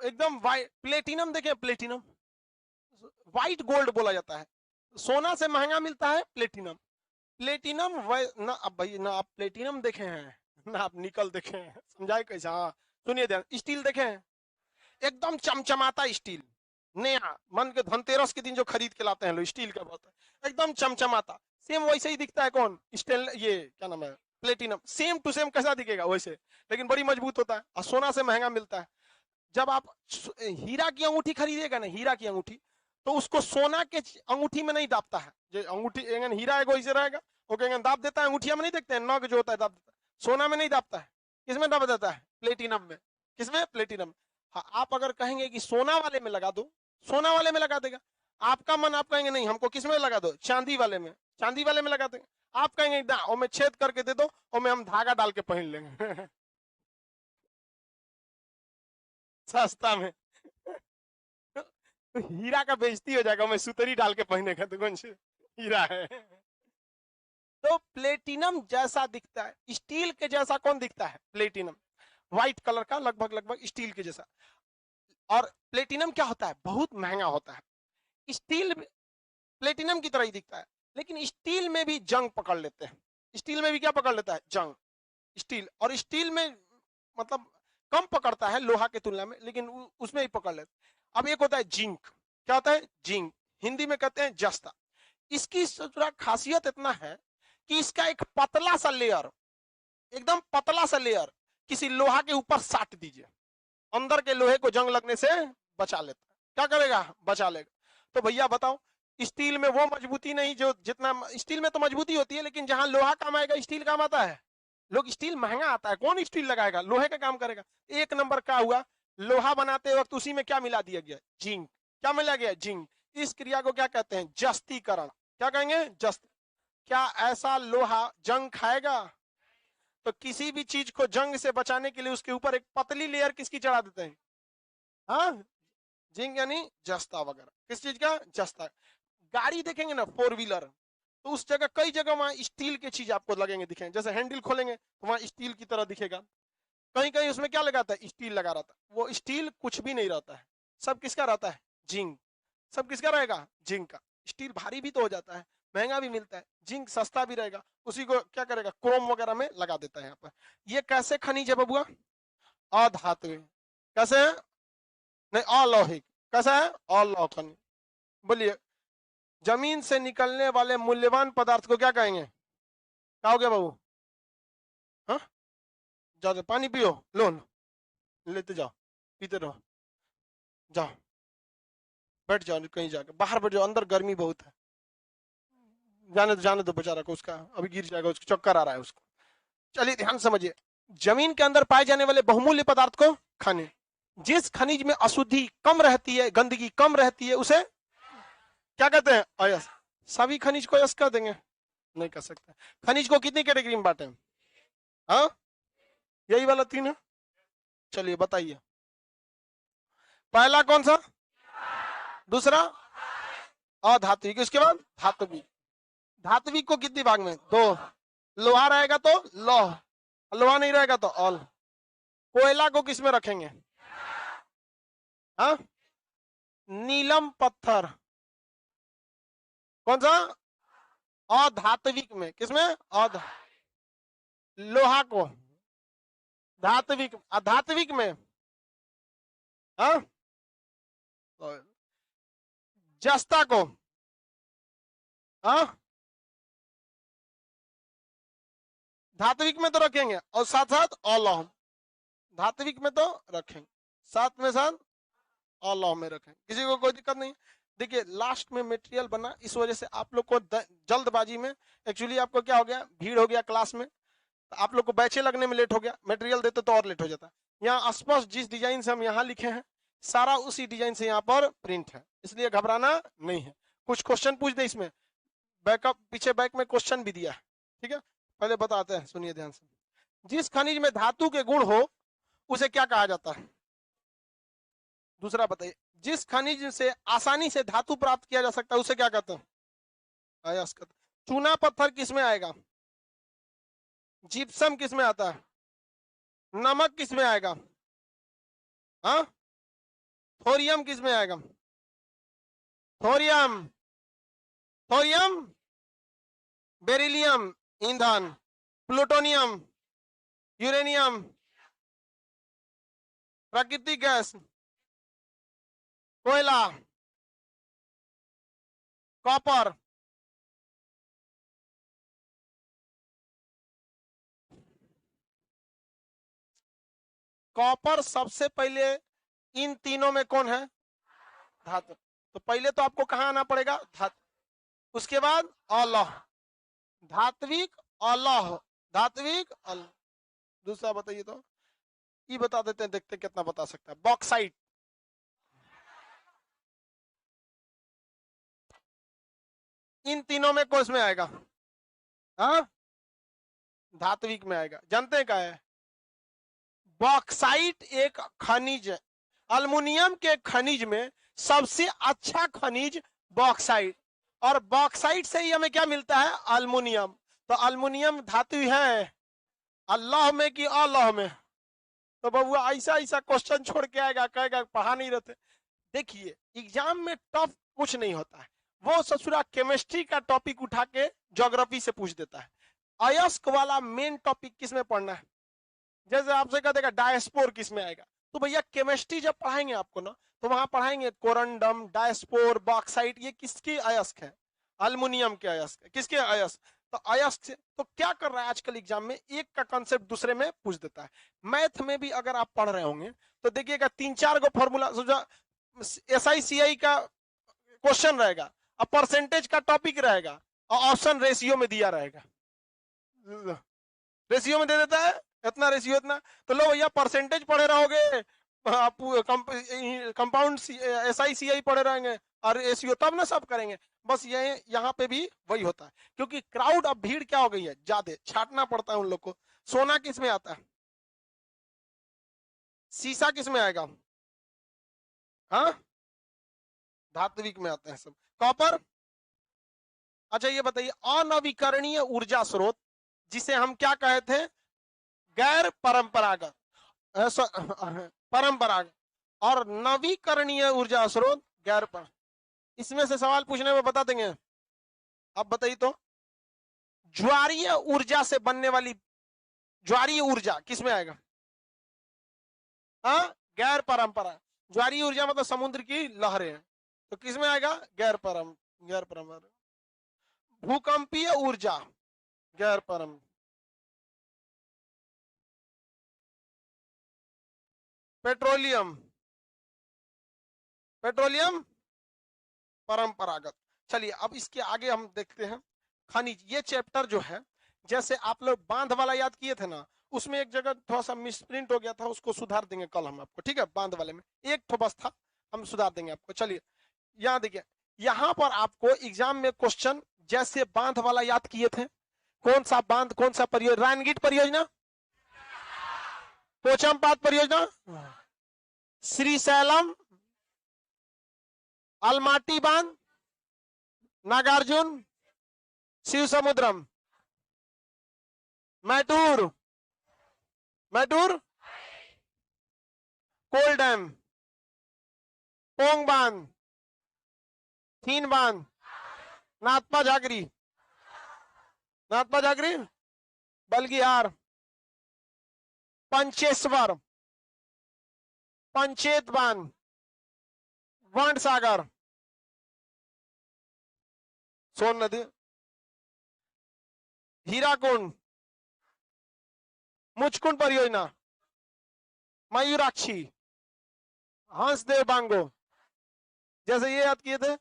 एकदम वाइट। प्लेटिनम देखे? प्लेटिनम व्हाइट गोल्ड बोला जाता है। सोना से महंगा मिलता है प्लेटिनम। प्लेटिनम ना, अब भाई ना आप प्लेटिनम देखे हैं ना आप निकल देखे हैं, समझाए कैसा? हाँ सुनिए ध्यान। स्टील देखे हैं? एकदम चमचमाता स्टील, नया, मन के धनतेरस के दिन जो खरीद के लाते हैं लोग, स्टील का बहुत है, एकदम चमचमाता। सेम वैसे ही दिखता है। कौन? स्टेन, ये क्या नाम है, प्लेटिनम। सेम टू सेम कैसा दिखेगा? वैसे, लेकिन बड़ी मजबूत होता है और सोना से महंगा मिलता है। जब आप हीरा की अंगूठी खरीदेगा ना, हीरा की अंगूठी, तो उसको सोना के अंगूठी में नहीं दाबता है। जो अंगूठी हीरा एगो ऐसे रहेगा, वो कहेंगे दाब देता है, अंगूठिया में नहीं देखते हैं नग जो होता है दाब देता है। सोना में नहीं दाबता है, किसमें दाब देता है? प्लेटिनम में। किसमें? प्लेटिनम। हाँ, आप अगर कहेंगे कि सोना वाले में लगा दो, सोना वाले में लगा देगा। आपका मन, आप कहेंगे नहीं हमको किस में लगा दो? चांदी वाले में। चांदी वाले में लगा देंगे। आप कहेंगे ना मैं छेद करके दे दो और मैं हम धागा डाल के पहन लेंगे सस्ता में तो हीरा का बेइज्जती हो जाएगा, मैं सुतरी डाल के पहने का तो कौन से हीरा है। तो प्लेटिनम जैसा दिखता है, स्टील के जैसा कौन दिखता है? प्लेटिनम, व्हाइट कलर का, लगभग लगभग स्टील के जैसा। और प्लेटिनम क्या होता है? बहुत महंगा होता है। स्टील प्लेटिनम की तरह ही दिखता है, लेकिन स्टील में भी जंग पकड़ लेते हैं। स्टील में भी क्या पकड़ लेता है? जंग। स्टील, और स्टील में मतलब कम पकड़ता है लोहा की तुलना में, लेकिन उसमें ही पकड़ लेते। अब एक होता है जिंक। क्या होता है? जिंक, हिंदी में कहते हैं जस्ता। इसकी खासियत इतना है कि इसका एक पतला सा लेयर, एकदम पतला सा लेयर किसी लोहा के ऊपर साट दीजिए, अंदर के लोहे को जंग लगने से बचा लेता है। क्या करेगा? बचा लेगा। तो भैया बताओ, स्टील में वो मजबूती नहीं जो जितना, स्टील में तो मजबूती होती है, लेकिन जहां लोहा काम आएगा स्टील काम आता है। लोग, स्टील महंगा आता है, कौन स्टील लगाएगा? लोहे का काम करेगा। एक नंबर का हुआ, लोहा बनाते वक्त उसी में क्या मिला दिया गया? जिंक। क्या मिला गया? जिंक। इस क्रिया को क्या कहते हैं? जस्तीकरण। क्या कहेंगे? जस्त। क्या ऐसा लोहा जंग खाएगा? तो किसी भी चीज को जंग से बचाने के लिए उसके ऊपर एक पतली लेयर किसकी चढ़ा देते हैं? हाँ, जिंक यानी जस्ता वगैरह। किस चीज का? जस्ता। गाड़ी देखेंगे ना, 4 व्हीलर, तो उस जगह कई जगह वहां स्टील की चीज आपको लगेंगे, दिखेंगे। जैसे हैंडल खोलेंगे तो वहां स्टील की तरह दिखेगा। कहीं कहीं उसमें क्या लगाता है? स्टील लगा रहता है। वो स्टील कुछ भी नहीं रहता है, सब किसका रहता है? जिंक। सब किसका रहेगा? जिंक का। स्टील भारी भी तो हो जाता है, महंगा भी मिलता है, जिंक सस्ता भी रहेगा, उसी को क्या करेगा? क्रोम वगैरह में लगा देता है यहाँ पर। ये कैसे खनिज है बबुआ? अधातु। कैसे है? नहीं, अलौहिक। कैसा है? अलौह खनिज। बोलिए, जमीन से निकलने वाले मूल्यवान पदार्थ को क्या कहेंगे? क्या हो गया बाबू? हाँ, जाओ पानी पियो, लो लेते जाओ, पीते रहो, जाओ बैठ जाओ, कहीं जाकर बाहर बैठ जाओ, अंदर गर्मी बहुत है, जाने दो बेचारा को, उसका अभी गिर जाएगा, उसको चक्कर आ रहा है उसको। चलिए ध्यान समझिए, जमीन के अंदर पाए जाने वाले बहुमूल्य पदार्थ को खाने। जिस खनिज में अशुद्धि कम रहती है, गंदगी कम रहती है, उसे क्या कहते हैं? अयस्क। सभी खनिज को अयस्क कर देंगे? नहीं कर सकते। खनिज को कितनी कैटेगरी में बांटे? हाँ, यही वाला 3 है। चलिए बताइए, पहला कौन सा? दूसरा अधात्विक, उसके बाद धात्विक। धात्विक को कितनी भाग में? 2। लोहा रहेगा तो लौह, लोहा नहीं रहेगा तो ऑल। कोयला को किस में रखेंगे? हाँ, नीलम पत्थर कौन सा? अधात्विक में। किसमें? लोहा को धात्विक, अधात्विक में। हाँ, जस्ता को, हाँ, धात्विक में तो रखेंगे, और साथ साथ अलौह, धात्विक में तो रखेंगे, साथ में साथ अलौह में रखें, किसी को कोई दिक्कत नहीं। देखिए लास्ट में मटेरियल बना, इस वजह से आप लोग को जल्दबाजी में, एक्चुअली आपको क्या हो गया, भीड़ हो गया क्लास में, तो आप लोग को बैचे लगने में लेट हो गया, मटेरियल देते तो और लेट हो जाता। यहाँ स्पष्ट जिस डिजाइन से हम यहाँ लिखे हैं, सारा उसी डिजाइन से यहाँ पर प्रिंट है, इसलिए घबराना नहीं है। कुछ क्वेश्चन पूछ दे इसमें, बैकअप पीछे बैक में क्वेश्चन भी दिया है, ठीक है। पहले बताते हैं, सुनिए ध्यान से। जिस खनिज में धातु के गुण हो उसे क्या कहा जाता है? दूसरा बताइए, जिस खनिज से आसानी से धातु प्राप्त किया जा सकता है उसे क्या कहते हैं? अयस्क। चूना पत्थर किसमें आएगा? जिप्सम किसमें आता है? नमक किसमें आएगा? हाँ, थोरियम किसमें आएगा? थोरियम, थोरियम, बेरिलियम ईंधन, प्लूटोनियम, यूरेनियम, प्राकृतिक गैस, कोयला, कॉपर। कॉपर सबसे पहले इन तीनों में कौन है? धातु। तो पहले तो आपको कहां आना पड़ेगा? धातु। उसके बाद अलौह, धात्विक अलौह, धात्विक अलौह। दूसरा बताइए तो, ये बता देते हैं, देखते कितना बता सकता है। बॉक्साइट, इन तीनों में कौन में आएगा? हाँ, धात्विक में आएगा। जानते हैं क्या है? बॉक्साइट एक खनिज है, अल्मुनियम के खनिज में सबसे अच्छा खनिज बॉक्साइट, और बॉक्साइट से ही हमें क्या मिलता है? अल्मुनियम। तो अल्मुनियम धातु है अल्लाह में कि अलौह में? तो बबुआ ऐसा ऐसा क्वेश्चन छोड़ के आएगा, कहेगा पढ़ा नहीं रहते। देखिए एग्जाम में टफ कुछ नहीं होता है, वो ससुरा केमिस्ट्री का टॉपिक उठा के ज्योग्राफी से पूछ देता है। अयस्क वाला मेन टॉपिक किस में पढ़ना है? जैसे आपसे कह देगा डायस्पोर किस में आएगा, तो भैया केमिस्ट्री जब पढ़ाएंगे आपको ना, तो वहां पढ़ाएंगे कोरंडम, डायस्पोर, बॉक्साइट, ये किसके अयस्क है? अल्मुनियम के अयस्क है। किसके अयस्क? तो अयस्क से तो क्या कर रहा है आजकल एग्जाम में, एक का कॉन्सेप्ट दूसरे में पूछ देता है। मैथ में भी अगर आप पढ़ रहे होंगे तो देखिएगा 3-4 गो फॉर्मूला, SI CI का क्वेश्चन रहेगा, और परसेंटेज का टॉपिक रहेगा, और ऑप्शन रेशियो में दिया रहेगा, रेशियो में दे देता है, इतना रेशियो इतना। तो लो भैया परसेंटेज पढ़े रहोगे, कंपाउंड SI CI पढ़े रहेंगे, और रेशियो तब ना सब करेंगे। बस ये यहाँ पे भी वही होता है, क्योंकि क्राउड अब भीड़ क्या हो गई है, ज्यादा छाटना पड़ता है उन लोग को। सोना किस में आता है? शीशा किस में आएगा? हाँ, धात्विक में आते हैं सब। कॉपर। अच्छा ये बताइए, अनवीकरणीय ऊर्जा स्रोत जिसे हम क्या कहे थे? गैर परंपरागत, परंपरागत, और नवीकरणीय ऊर्जा स्रोत गैर पर। इसमें से सवाल पूछने में बता देंगे। अब बताइए तो, ज्वारीय ऊर्जा से बनने वाली, ज्वारीय ऊर्जा किस में आएगा? हाँ, गैर परंपरा। ज्वारीय ऊर्जा मतलब समुद्र की लहरें हैं, तो किस में आएगा? गैर परंपरा। भूकंपीय ऊर्जा गैर परम, पेट्रोलियम, पेट्रोलियम परंपरागत। चलिए अब इसके आगे हम देखते हैं खनिज। ये चैप्टर जो है, जैसे आप लोग बांध वाला याद किए थे ना, उसमें एक जगह थोड़ा सा मिसप्रिंट हो गया था, उसको सुधार देंगे कल हम आपको, ठीक है। बांध वाले में एक ठो बस था, हम सुधार देंगे आपको। चलिए यहाँ देखिए, यहाँ पर आपको एग्जाम में क्वेश्चन जैसे बांध वाला याद किए थे, कौन सा बांध, कौन सा परियोजना, रानगीट परियोजना, पोचमपात परियोजना, श्रीशैलम, अलमाटी बांध, नागार्जुन, शिव समुद्रम, मैटूर, मैटूर, कोल डैम, पोंग बांध, थीन बांध, नाथपा झाकरी, नाथपा झाकरी, बलगिहार, पंचेश्वर, पंचेत बांध, वंड सागर, सोन नदी, हीराकुंड, मुचकुंड परियोजना, मयूराक्षी, हंसदेव बांगो। जैसे ये याद किए थे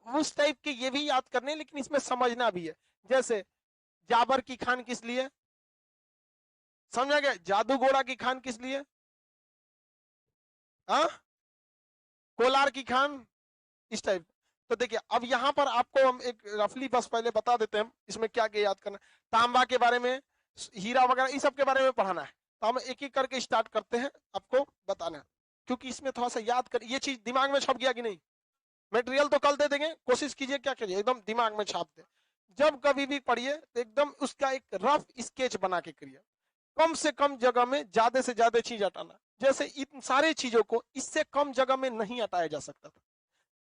उस टाइप के ये भी याद करने, लेकिन इसमें समझना भी है। जैसे जाबर की खान किस लिए, समझा गया? जादूगोड़ा की खान किस लिए, हाँ, कोलार की खान, इस टाइप। तो देखिए अब यहाँ पर आपको हम एक रफली बस पहले बता देते हैं इसमें क्या क्या याद करना। तांबा के बारे में, हीरा वगैरह, इस सब के बारे में पढ़ाना है, तो हम एक एक करके स्टार्ट करते हैं आपको बताना है, क्योंकि इसमें थोड़ा सा याद कर, ये चीज दिमाग में छप गया कि नहीं। मटेरियल तो कल दे देंगे, कोशिश कीजिए क्या करिए एकदम दिमाग में छाप दे। जब कभी भी पढ़िए तो एकदम उसका एक रफ स्केच बना के करिए, कम से कम जगह में ज्यादा से ज्यादा चीज हटाना। जैसे इन सारे चीजों को इससे कम जगह में नहीं हटाया जा सकता था,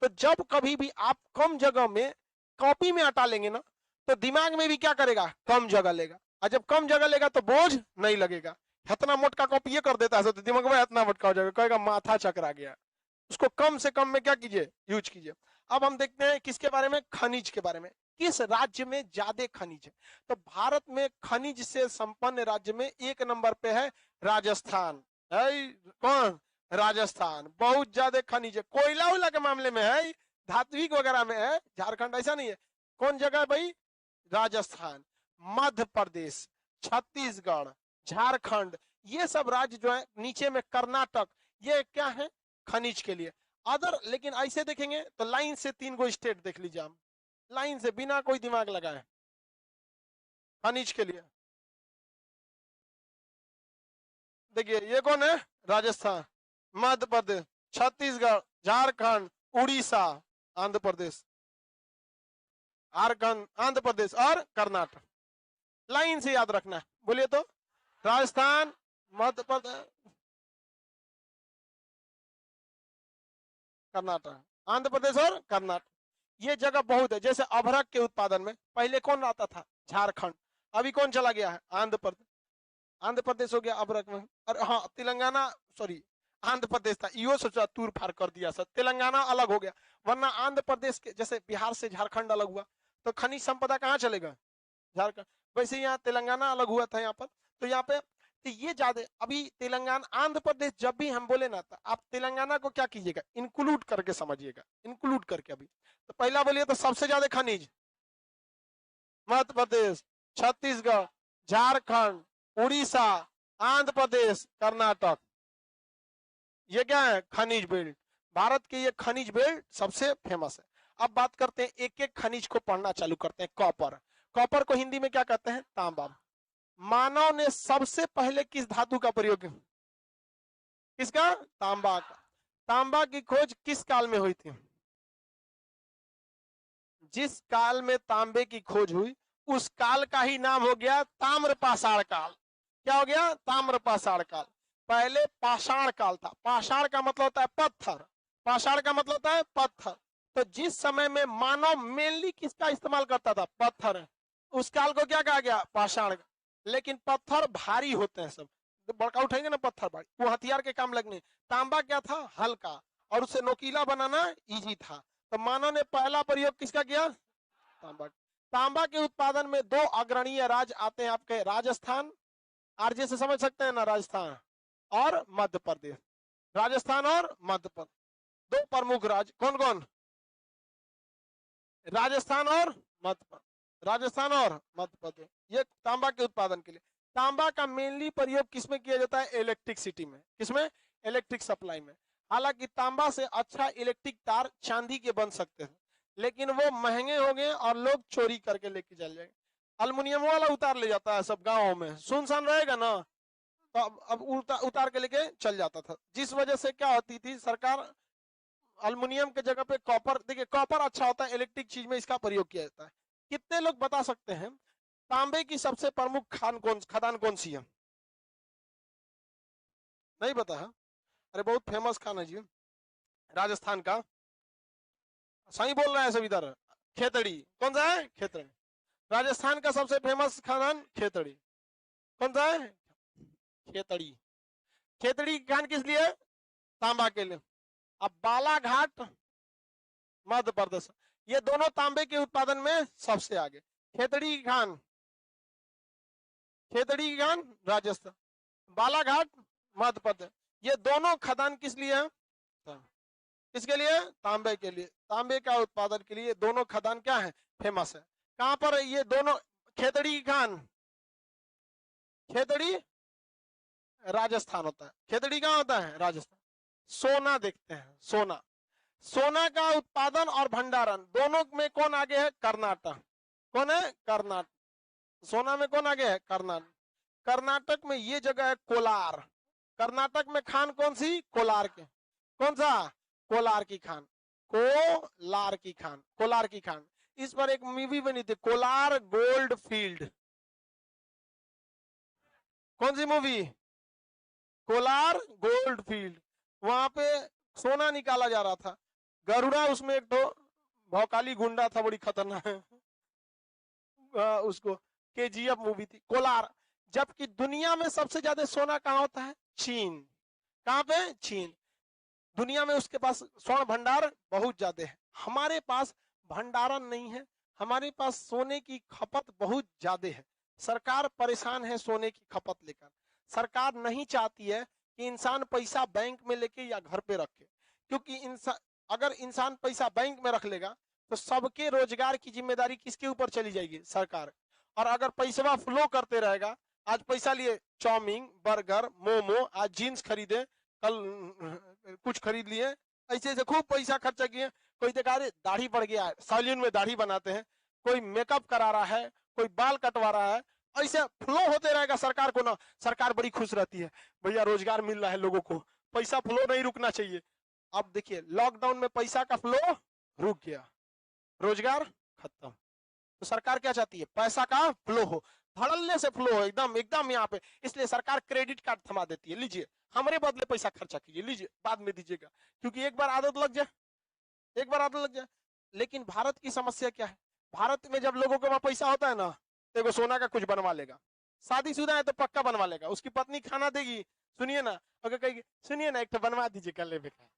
तो जब कभी भी आप कम जगह में कॉपी में हटा लेंगे ना, तो दिमाग में भी क्या करेगा, कम जगह लेगा, और जब कम जगह लेगा तो बोझ नहीं लगेगा। इतना मोटा कॉपी ये कर देता है तो दिमाग में इतना मोटा हो जाएगा, कहेगा माथा चकरा गया। उसको कम से कम में क्या कीजिए, यूज कीजिए। अब हम देखते हैं किसके बारे में, खनिज के बारे में। किस राज्य में ज्यादा खनिज है? तो भारत में खनिज से संपन्न राज्य में एक नंबर पे है राजस्थान। है कौन? राजस्थान। बहुत ज्यादा खनिज है, कोयला उला के मामले में है, धात्विक वगैरह में है। झारखंड ऐसा नहीं है। कौन जगह है भाई? राजस्थान, मध्य प्रदेश, छत्तीसगढ़, झारखंड, ये सब राज्य जो है, नीचे में कर्नाटक, ये क्या है, खनिज के लिए। अदर, लेकिन ऐसे देखेंगे तो लाइन से 3 गो स्टेट देख लीजिए हम, लाइन से बिना कोई दिमाग लगाए, खनिज के लिए। देखिए ये कौन है? राजस्थान, मध्य प्रदेश, छत्तीसगढ़, झारखंड, उड़ीसा, आंध्र प्रदेश, आंध्र प्रदेश और कर्नाटक। लाइन से याद रखना है, बोलिए तो। राजस्थान, मध्य प्रदेश, कर्नाटक, आंध्र प्रदेश और कर्नाटक, ये जगह बहुत है। जैसे अभ्रक के उत्पादन में पहले कौन आता था? झारखंड। अभी कौन चला गया है? आंध्र प्रदेश। आंध्र प्रदेश हो गया अभ्रक में। और हाँ, तेलंगाना, सॉरी, आंध्र प्रदेश था, यो सोचा तूर फार कर दिया सर, तेलंगाना अलग हो गया। वरना आंध्र प्रदेश के, जैसे बिहार से झारखंड अलग हुआ, तो खनिज संपदा कहाँ चलेगा? झारखंड। वैसे यहाँ तेलंगाना अलग हुआ था यहाँ पर, तो यहाँ पे तो ये ज्यादा। अभी तेलंगाना, आंध्र प्रदेश जब भी हम बोले ना, तो आप तेलंगाना को क्या कीजिएगा, इंक्लूड करके समझिएगा, इंक्लूड करके। अभी तो पहला बोलिए तो सबसे ज्यादा खनिज मध्य प्रदेश, छत्तीसगढ़, झारखंड, उड़ीसा, आंध्र प्रदेश, कर्नाटक, ये क्या है? खनिज बेल्ट। भारत के ये खनिज बेल्ट सबसे फेमस है। अब बात करते हैं, एक एक खनिज को पढ़ना चालू करते हैं। कॉपर, कॉपर को हिंदी में क्या कहते हैं? तांबा। मानव ने सबसे पहले किस धातु का प्रयोग किया? किसका? तांबा का। तांबा की खोज किस काल में हुई थी? जिस काल में तांबे की खोज हुई, उस काल का ही नाम हो गया ताम्रपाषाण काल। क्या हो गया? ताम्रपाषाण काल। पहले पाषाण काल था। पाषाण का मतलब होता है पत्थर, पाषाण का मतलब होता है पत्थर। तो जिस समय में मानव मेनली किसका इस्तेमाल करता था? पत्थर, उस काल को क्या कहा गया? पाषाण। लेकिन पत्थर भारी होते हैं सब, बड़का उठाएंगे ना पत्थर भारी, वो हथियार के काम लगने। तांबा क्या था? हल्का, और उसे नोकीला बनाना इजी था। तो मानव ने पहला प्रयोग किसका किया? तांबा। तांबा के उत्पादन में 2 अग्रणीय राज्य आते हैं आपके, राजस्थान, आरजे से समझ सकते हैं ना, राजस्थान और मध्य प्रदेश। राजस्थान और मध्य प्रदेश, दो प्रमुख राज्य कौन कौन? राजस्थान और मध्य प्रदेश, राजस्थान और मध्य प्रदेश। ये तांबा के उत्पादन के लिए। तांबा का मेनली प्रयोग किसमें किया जाता है? इलेक्ट्रिसिटी में। किसमें? इलेक्ट्रिक सप्लाई में। हालांकि तांबा से अच्छा इलेक्ट्रिक तार चांदी के बन सकते हैं, लेकिन वो महंगे हो गए और लोग चोरी करके लेके चल जाएंगे। अल्युमिनियम वाला उतार ले जाता है सब गाँव में, सुनसान रहेगा ना, तो अब उतार के लेके चल जाता था, जिस वजह से क्या होती थी, सरकार अल्युमिनियम के जगह पे कॉपर, देखिए कॉपर अच्छा होता है, इलेक्ट्रिक चीज में इसका प्रयोग किया जाता है। कितने लोग बता सकते हैं तांबे की सबसे प्रमुख खदान कौन सी है? नहीं पता है? अरे बहुत फेमस खान है जी, राजस्थान का। सही बोल रहे हैं सब इधर। खेतड़ी। कौन सा है? खेतड़ी। राजस्थान का सबसे फेमस खान खेतड़ी। कौन सा है? खेतड़ी। खेतड़ी खान किस लिए? तांबा के लिए। अब बालाघाट मध्य प्रदेश, ये दोनों तांबे के उत्पादन में सबसे आगे। खेतड़ी खान, खेतड़ी खान राजस्थान, बालाघाट मध्य प्रदेश, ये दोनों खदान किस लिए है? किसके लिए? तांबे के लिए। तांबे का उत्पादन के लिए दोनों खदान क्या है? फेमस है। कहां पर ये दोनों? खेतड़ी खान, खेतड़ी राजस्थान होता है। खेतड़ी कहां होता है? राजस्थान। सोना देखते हैं, सोना। सोना का उत्पादन और भंडारण दोनों में कौन आगे है? कर्नाटक। कौन है? कर्नाटक। सोना में कौन आगे है? कर्नाटक। कर्नाटक में ये जगह है कोलार। कर्नाटक में खान कौन सी? कोलार के। कौन सा? कोलार की खान। कोलार की खान, कोलार की खान। इस पर एक मूवी बनी थी, कोलार गोल्ड फील्ड। कौन सी मूवी? Kolar gold field. वहां पे सोना निकाला जा रहा था। गरुड़ा उसमें एक तो भौकाली गुंडा था, बड़ी खतरनाक। उसको केजीएफ मूवी थी। कोलार। जबकि दुनिया में सबसे ज्यादा सोना कहाँ होता है? चीन। कहाँ पे? चीन। दुनिया में उसके पास स्वर्ण भंडार बहुत ज्यादा है। हमारे पास भंडारण नहीं है, हमारे पास सोने की खपत बहुत ज्यादा है। सरकार परेशान है सोने की खपत लेकर। सरकार नहीं चाहती है कि इंसान पैसा बैंक में लेके या घर पे रखे, क्योंकि इंसान, अगर इंसान पैसा बैंक में रख लेगा तो सबके रोजगार की जिम्मेदारी किसके ऊपर चली जाएगी? सरकार। और अगर पैसा फ्लो करते रहेगा, आज पैसा लिए चाउमीन, बर्गर, मोमो, आज जीन्स खरीदे, कल कुछ खरीद लिए, ऐसे ऐसे खूब पैसा खर्चा किए। कोई देखा रहे दाढ़ी बढ़ गया है, सैलून में दाढ़ी बनाते हैं, कोई मेकअप करा रहा है, कोई बाल कटवा रहा है, ऐसे फ्लो होते रहेगा सरकार को ना। सरकार बड़ी खुश रहती है, भैया रोजगार मिल रहा है लोगों को, पैसा फ्लो नहीं रुकना चाहिए। अब देखिए लॉकडाउन में पैसा का फ्लो रुक गया, रोजगार खत्म। तो सरकार क्या चाहती है? पैसा का फ्लो हो, धड़ल्ले से फ्लो हो, एकदम एकदम यहाँ पे। इसलिए सरकार क्रेडिट कार्ड थमा देती है, लीजिए हमारे बदले पैसा खर्चा कीजिए, लीजिए बाद में दीजिएगा, क्योंकि एक बार आदत लग जाए, एक बार आदत लग जाए। लेकिन भारत की समस्या क्या है? भारत में जब लोगों के पास पैसा होता है ना, तो एगो सोना का कुछ बनवा लेगा। शादीशुदा है तो पक्का बनवा लेगा, उसकी पत्नी खाना देगी, सुनिए ना, अगर कहेगी सुनिए ना एक तो बनवा दीजिए कल ले बेटा,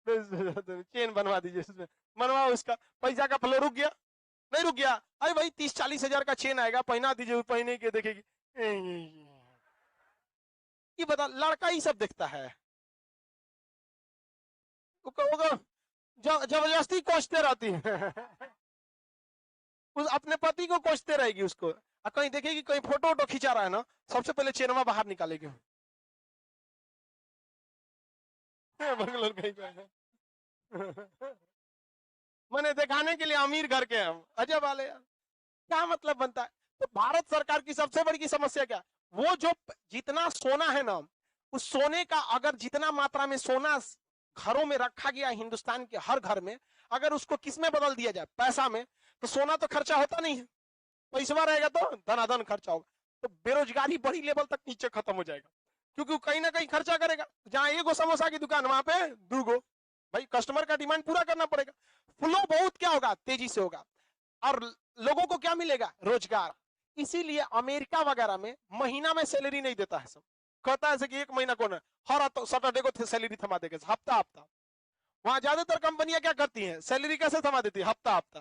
चेन बनवा दीजिए, बनवाओ, उसका पैसा का फ्लो रुक गया? नहीं रुक गया। अरे भाई 30-40 हजार का चेन आएगा, पहना दीजिए, पहने के देखेगी, ये बता, लड़का ही सब देखता है, जबरदस्ती कोसते रहती है। उस अपने पति को कोसते रहेगी उसको, और कहीं देखेगी कहीं फोटो वोटो खिंचा रहा है ना, सबसे पहले चेनवा बाहर निकालेगी। बंगलोर कहीं मैंने दिखाने के लिए अमीर घर के हम, अजय वाले यार, क्या मतलब बनता है? तो भारत सरकार की सबसे बड़ी समस्या क्या? वो जो जितना सोना है ना, उस सोने का अगर जितना मात्रा में सोना घरों में रखा गया हिंदुस्तान के हर घर में, अगर उसको किस में बदल दिया जाए? पैसा में, तो सोना तो खर्चा होता नहीं है, पैसा रहेगा तो धनाधन खर्चा होगा, तो बेरोजगारी बड़ी लेवल तक नीचे खत्म हो जाएगा, क्योंकि कहीं ना कहीं खर्चा करेगा। जहां एक समोसा की दुकान वहां पे दो, भाई कस्टमर का डिमांड पूरा करना पड़ेगा। फ्लो बहुत क्या होगा? तेजी से होगा, और लोगों को क्या मिलेगा? रोजगार। इसीलिए अमेरिका वगैरह में महीना में सैलरी नहीं देता है, सब कहता है कि एक महीना कौन है, हर सैटरडे को सैलरी थमा देगा, हफ्ता हफ्ता। वहां ज्यादातर कंपनियां क्या करती हैं? सैलरी कैसे थमा देती है? हफ्ता हफ्ता।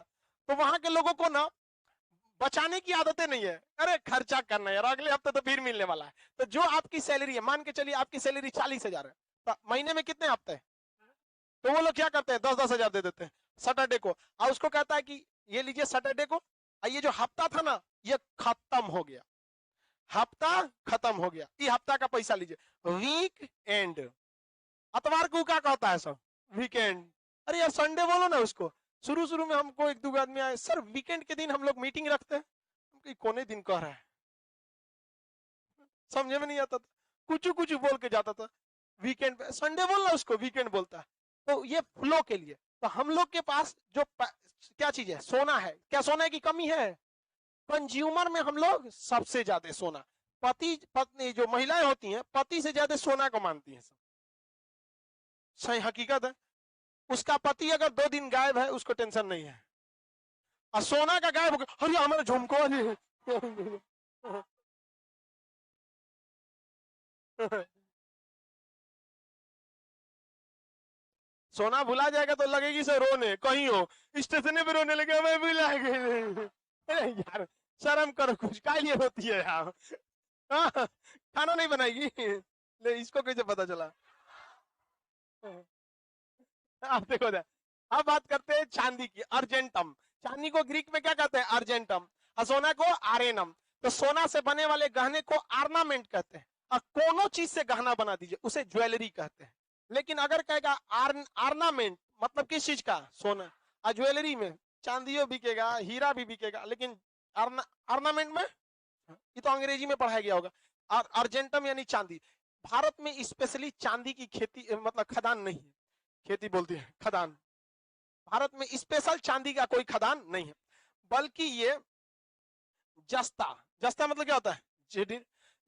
तो वहां के लोगों को ना बचाने की आदतें नहीं है, अरे खर्चा करना है यार, अगले हफ्ते तो फिर मिलने वाला है। तो जो आपकी सैलरी है, मान के चलिए आपकी सैलरी 40,000 है, तो महीने में कितने हफ्ते हैं? तो वो लोग क्या करते हैं, 10-10 हजार दे देते हैं सैटरडे को, और उसको कहता है कि ये लीजिए सैटरडे को, और ये जो हफ्ता था ना ये खत्म हो गया, हफ्ता खत्म हो गया, ये हफ्ता का पैसा लीजिए। वीक एंड, अतवार को क्या कहता है सब, वीकेंड। अरे यार संडे बोलो ना उसको। शुरू शुरू में हमको एक दो आदमी आए, सर वीकेंड के दिन हम लोग मीटिंग रखते हैं। कोने दिन कह रहा है, समझे में नहीं आता था, कुछ कुछ बोल के जाता था। वीकेंड पे संडे बोलना उसको वीकेंड बोलता है। तो ये फ्लो के लिए, तो हम लोग के पास जो क्या चीज है, सोना है। क्या सोना की कमी है? कंज्यूमर में हम लोग सबसे ज्यादा सोना, पति पत्नी जो महिलाएं होती हैं पति से ज्यादा सोना को मानती हैं। सही हकीकत है। उसका पति अगर 2 दिन गायब है उसको टेंशन नहीं है, और सोना का गायब हो गया, अरे हमारा झुमको सोना भुला जाएगा तो लगेगी से रोने, कहीं हो स्टेशन पे रोने लगे, मैं भुला गई। अरे यार शर्म करो कुछ, काय लिए होती है यार। हाँ, खाना नहीं बनाएगी, ले इसको कैसे पता चला? आप देखो ना, अब बात करते हैं चांदी की, अर्जेंटम। चांदी को ग्रीक में क्या कहते हैं? अर्जेंटम। और सोना को आरेनम। तो सोना से बने वाले गहने को आर्नामेंट कहते हैं, और कोनो चीज से गहना बना दीजिए उसे ज्वेलरी कहते हैं। लेकिन अगर कहेगा आर्नामेंट, मतलब किस चीज का? सोना। और ज्वेलरी में चांदियों बिकेगा, हीरा भी बिकेगा, लेकिन आर्नामेंट में, ये तो अंग्रेजी में पढ़ाया गया होगा। अर्जेंटम यानी चांदी। भारत में स्पेशली चांदी की खेती, मतलब खदान नहीं है, खेती बोलती है खदान। भारत में स्पेशल चांदी का कोई खदान नहीं है, बल्कि ये जस्ता, जस्ता मतलब क्या होता है?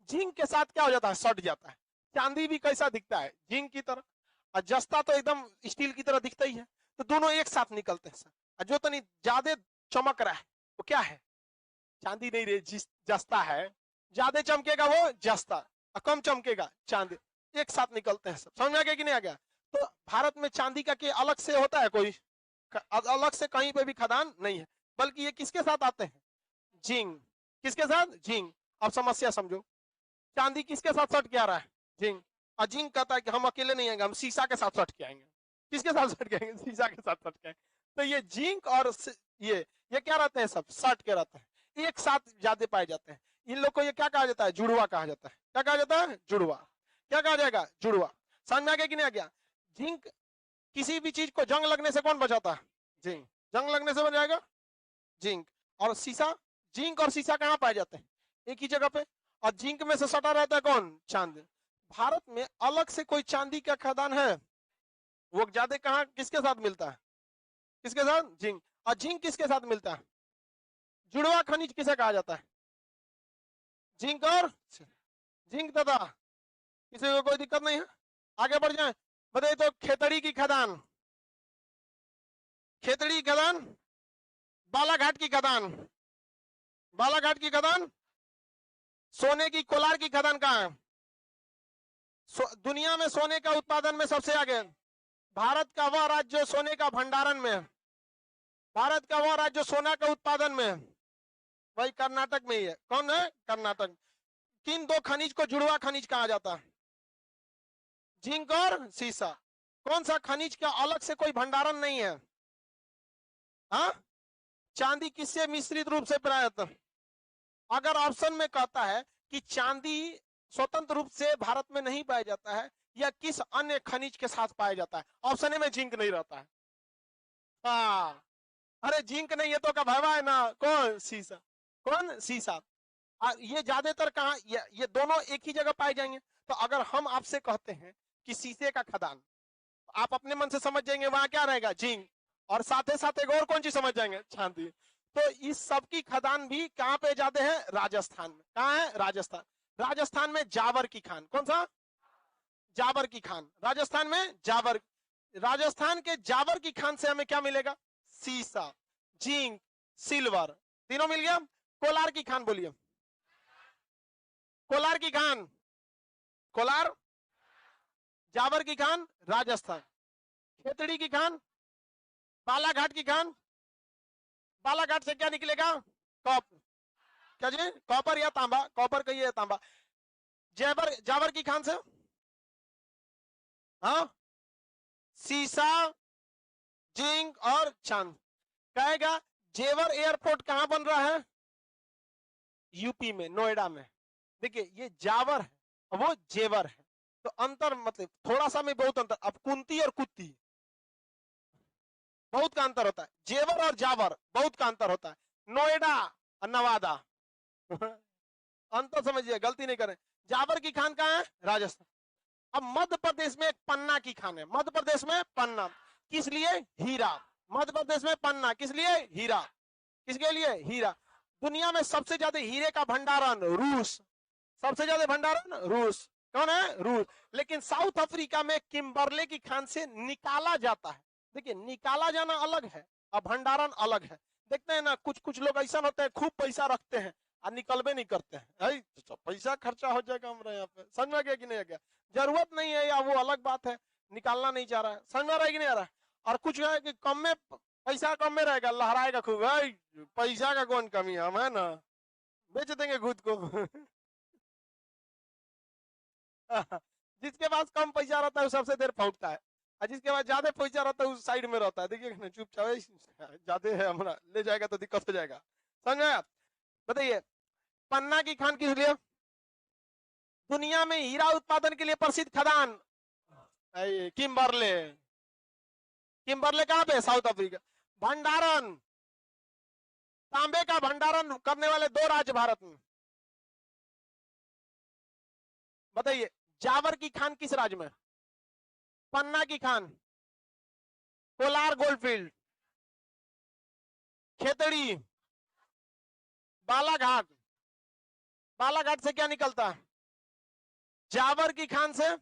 जिंक के साथ क्या हो जाता है? सट जाता है। चांदी भी कैसा दिखता है? जिंक की तरह। और जस्ता तो एकदम स्टील की तरह दिखता ही है। तो दोनों एक साथ निकलते हैं। और जो तनी ज्यादा चमक रहा है वो क्या है? चांदी नहीं रे, जस्ता है। ज्यादा चमकेगा वो जस्ता, और कम चमकेगा चांदी। एक साथ निकलते हैं सब। समझ में आ गया कि नहीं आ गया? तो भारत में चांदी का के अलग से होता है कोई, अलग से कहीं पे भी खदान नहीं है, बल्कि ये किसके साथ आते हैं? जिंक। किसके साथ? जिंक। अब समस्या समझो, चांदी किसके साथ सट के आ रहा है? जिंक। और जिंक कहता है कि हम अकेले नहीं आएंगे, हम शीशा के साथ सट के आएंगे। किसके साथ सट के आएंगे? शीशा के साथ सट के आएंगे। तो ये जिंक और ये क्या रहते हैं? सब सट के रहते हैं, एक साथ ज्यादा पाए जाते हैं। इन लोग को ये क्या कहा जाता है? जुड़वा कहा जाता है। क्या कहा जाता है? जुड़वा। क्या कहा जाएगा? जुड़वा। समझ में आ गया कि नहीं आ गया? जिंक, किसी भी चीज को जंग लगने से कौन बचाता है? जिंक। जंग लगने से बन जाएगा जिंक। और शीशा, जिंक और शीशा कहाँ पाए जाते हैं? एक ही जगह पे। और जिंक में से सटा रहता है कौन? चांदी। भारत में अलग से कोई चांदी का खदान है? वो ज्यादा कहाँ किसके साथ मिलता है? किसके साथ? जिंक। और जिंक किसके साथ मिलता है? जुड़वा खनिज किसे कहा जाता है? जिंक और जिंक तथा, किसी को कोई दिक्कत नहीं है? आगे बढ़ जाए, बताइए तो खेतड़ी की खदान, खेतड़ी की खदान, बालाघाट की खदान, बालाघाट की खदान, सोने की कोलार की खदान कहाँ है? दुनिया में सोने का उत्पादन में सबसे आगे भारत का वह राज्य सोने का भंडारण में, भारत का वह राज्य सोना का उत्पादन में वही कर्नाटक में ही है। कौन है? कर्नाटक। किन दो खनिज को जुड़वा खनिज कहा जाता है? जिंक और सीसा। कौन सा खनिज का अलग से कोई भंडारण नहीं है? हाँ, चांदी किससे मिश्रित रूप से प्राप्त? अगर ऑप्शन में कहता है कि चांदी स्वतंत्र रूप से भारत में नहीं पाया जाता है, या किस अन्य खनिज के साथ पाया जाता है, ऑप्शन ए में जिंक नहीं रहता है। हाँ, अरे जिंक नहीं है तो का भवा है ना, कौन? सीसा। कौन? सीसा। ये ज्यादातर कहा, ये दोनों एक ही जगह पाए जाएंगे। तो अगर हम आपसे कहते हैं कि शीशे का खदान, आप अपने मन से समझ जाएंगे वहां क्या रहेगा? जिंक। और साथ साथ एक और कौन चीज समझ जाएंगे? चांदी। तो इस सब की खदान भी कहां पे जाते हैं? राजस्थान में। कहां है? राजस्थान। राजस्थान में जावर की खान। कौन सा? जावर की खान। राजस्थान में जावर। राजस्थान के जावर की खान से हमें क्या मिलेगा? सीसा, जिंक, सिल्वर, तीनों मिल गया। कोलार की खान बोलिए, कोलार की खान, कोलार, जावर की खान राजस्थान, खेतड़ी की खान, बालाघाट की खान, बालाघाट से क्या निकलेगा? कॉपर। क्या जी, कॉपर या तांबा, कॉपर कहिए या तांबा। जावर, जावर की खान से हाँ सीसा, जिंक और चांद। कहेगा जेवर एयरपोर्ट कहां बन रहा है? यूपी में, नोएडा में। देखिए ये जावर है, वो जेवर है, तो अंतर मतलब थोड़ा सा में बहुत अंतर। अब कुंती और कुत्ती बहुत का अंतर होता है, जेवर और जावर बहुत का अंतर होता है, नोएडा और नवादा अंतर समझिए, गलती नहीं करें। जावर की खान कहाँ है? राजस्थान। अब मध्य प्रदेश में एक पन्ना की खान है, मध्य प्रदेश में पन्ना, किस लिए? हीरा। मध्य प्रदेश में पन्ना किस लिए? हीरा। किसके लिए? हीरा। दुनिया में सबसे ज्यादा हीरे का भंडारण रूस, सबसे ज्यादा भंडारण रूस। कौन है? रूस। लेकिन साउथ अफ्रीका में किम्बरले की खान से निकाला जाता है। देखिए निकाला जाना अलग है और भंडारण अलग है। देखते हैं ना, कुछ कुछ लोग ऐसा होते हैं खूब पैसा रखते हैं और निकलबे नहीं करते हैं, तो पैसा खर्चा हो जाएगा हमारे यहाँ पे। समझ में गया कि नहीं गया? जरूरत नहीं है या वो अलग बात है, निकालना नहीं चाह रहा है। समझ में आ रहा है कि नहीं आ रहा है? और कुछ है कि कम में पैसा कम में रहेगा, लहराएगा खूब, पैसा का कौन कमी है, हम है ना, बेच देंगे खुद को जिसके पास कम पैसा रहता है वो सबसे देर फौकता है, और जिसके पास ज्यादा पैसा रहता है उस साइड में रहता है। देखिए ना, चुपचाप, ज्यादा है हमारा, ले जाएगा तो दिक्कत हो जाएगा। समझ आया? बताइए पन्ना की खान किस लिए? दुनिया में हीरा उत्पादन के लिए प्रसिद्ध खदान किम्बरले। किम्बरले कहां पे? South Africa. भंडारण, तांबे का भंडारण करने वाले दो राज्य भारत में। बताइए जावर की खान किस राज्य में? पन्ना की खान कोलार गोल्डफील्ड, खेतड़ी, बालाघाट। बालाघाट से क्या निकलता है? जावर की खान से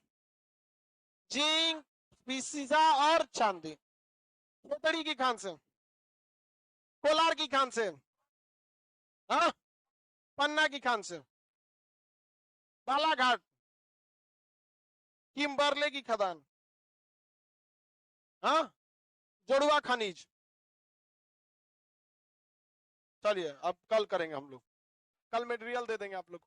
जिंक, सीसा और चांदी। खेतड़ी की खान से, कोलार की खान से, हाँ, पन्ना की खान से, बालाघाट, किम्बरले की खदान, हाँ, जोड़ुआ खनिज। चलिए अब कल करेंगे हम लोग, कल मटेरियल दे देंगे आप लोग।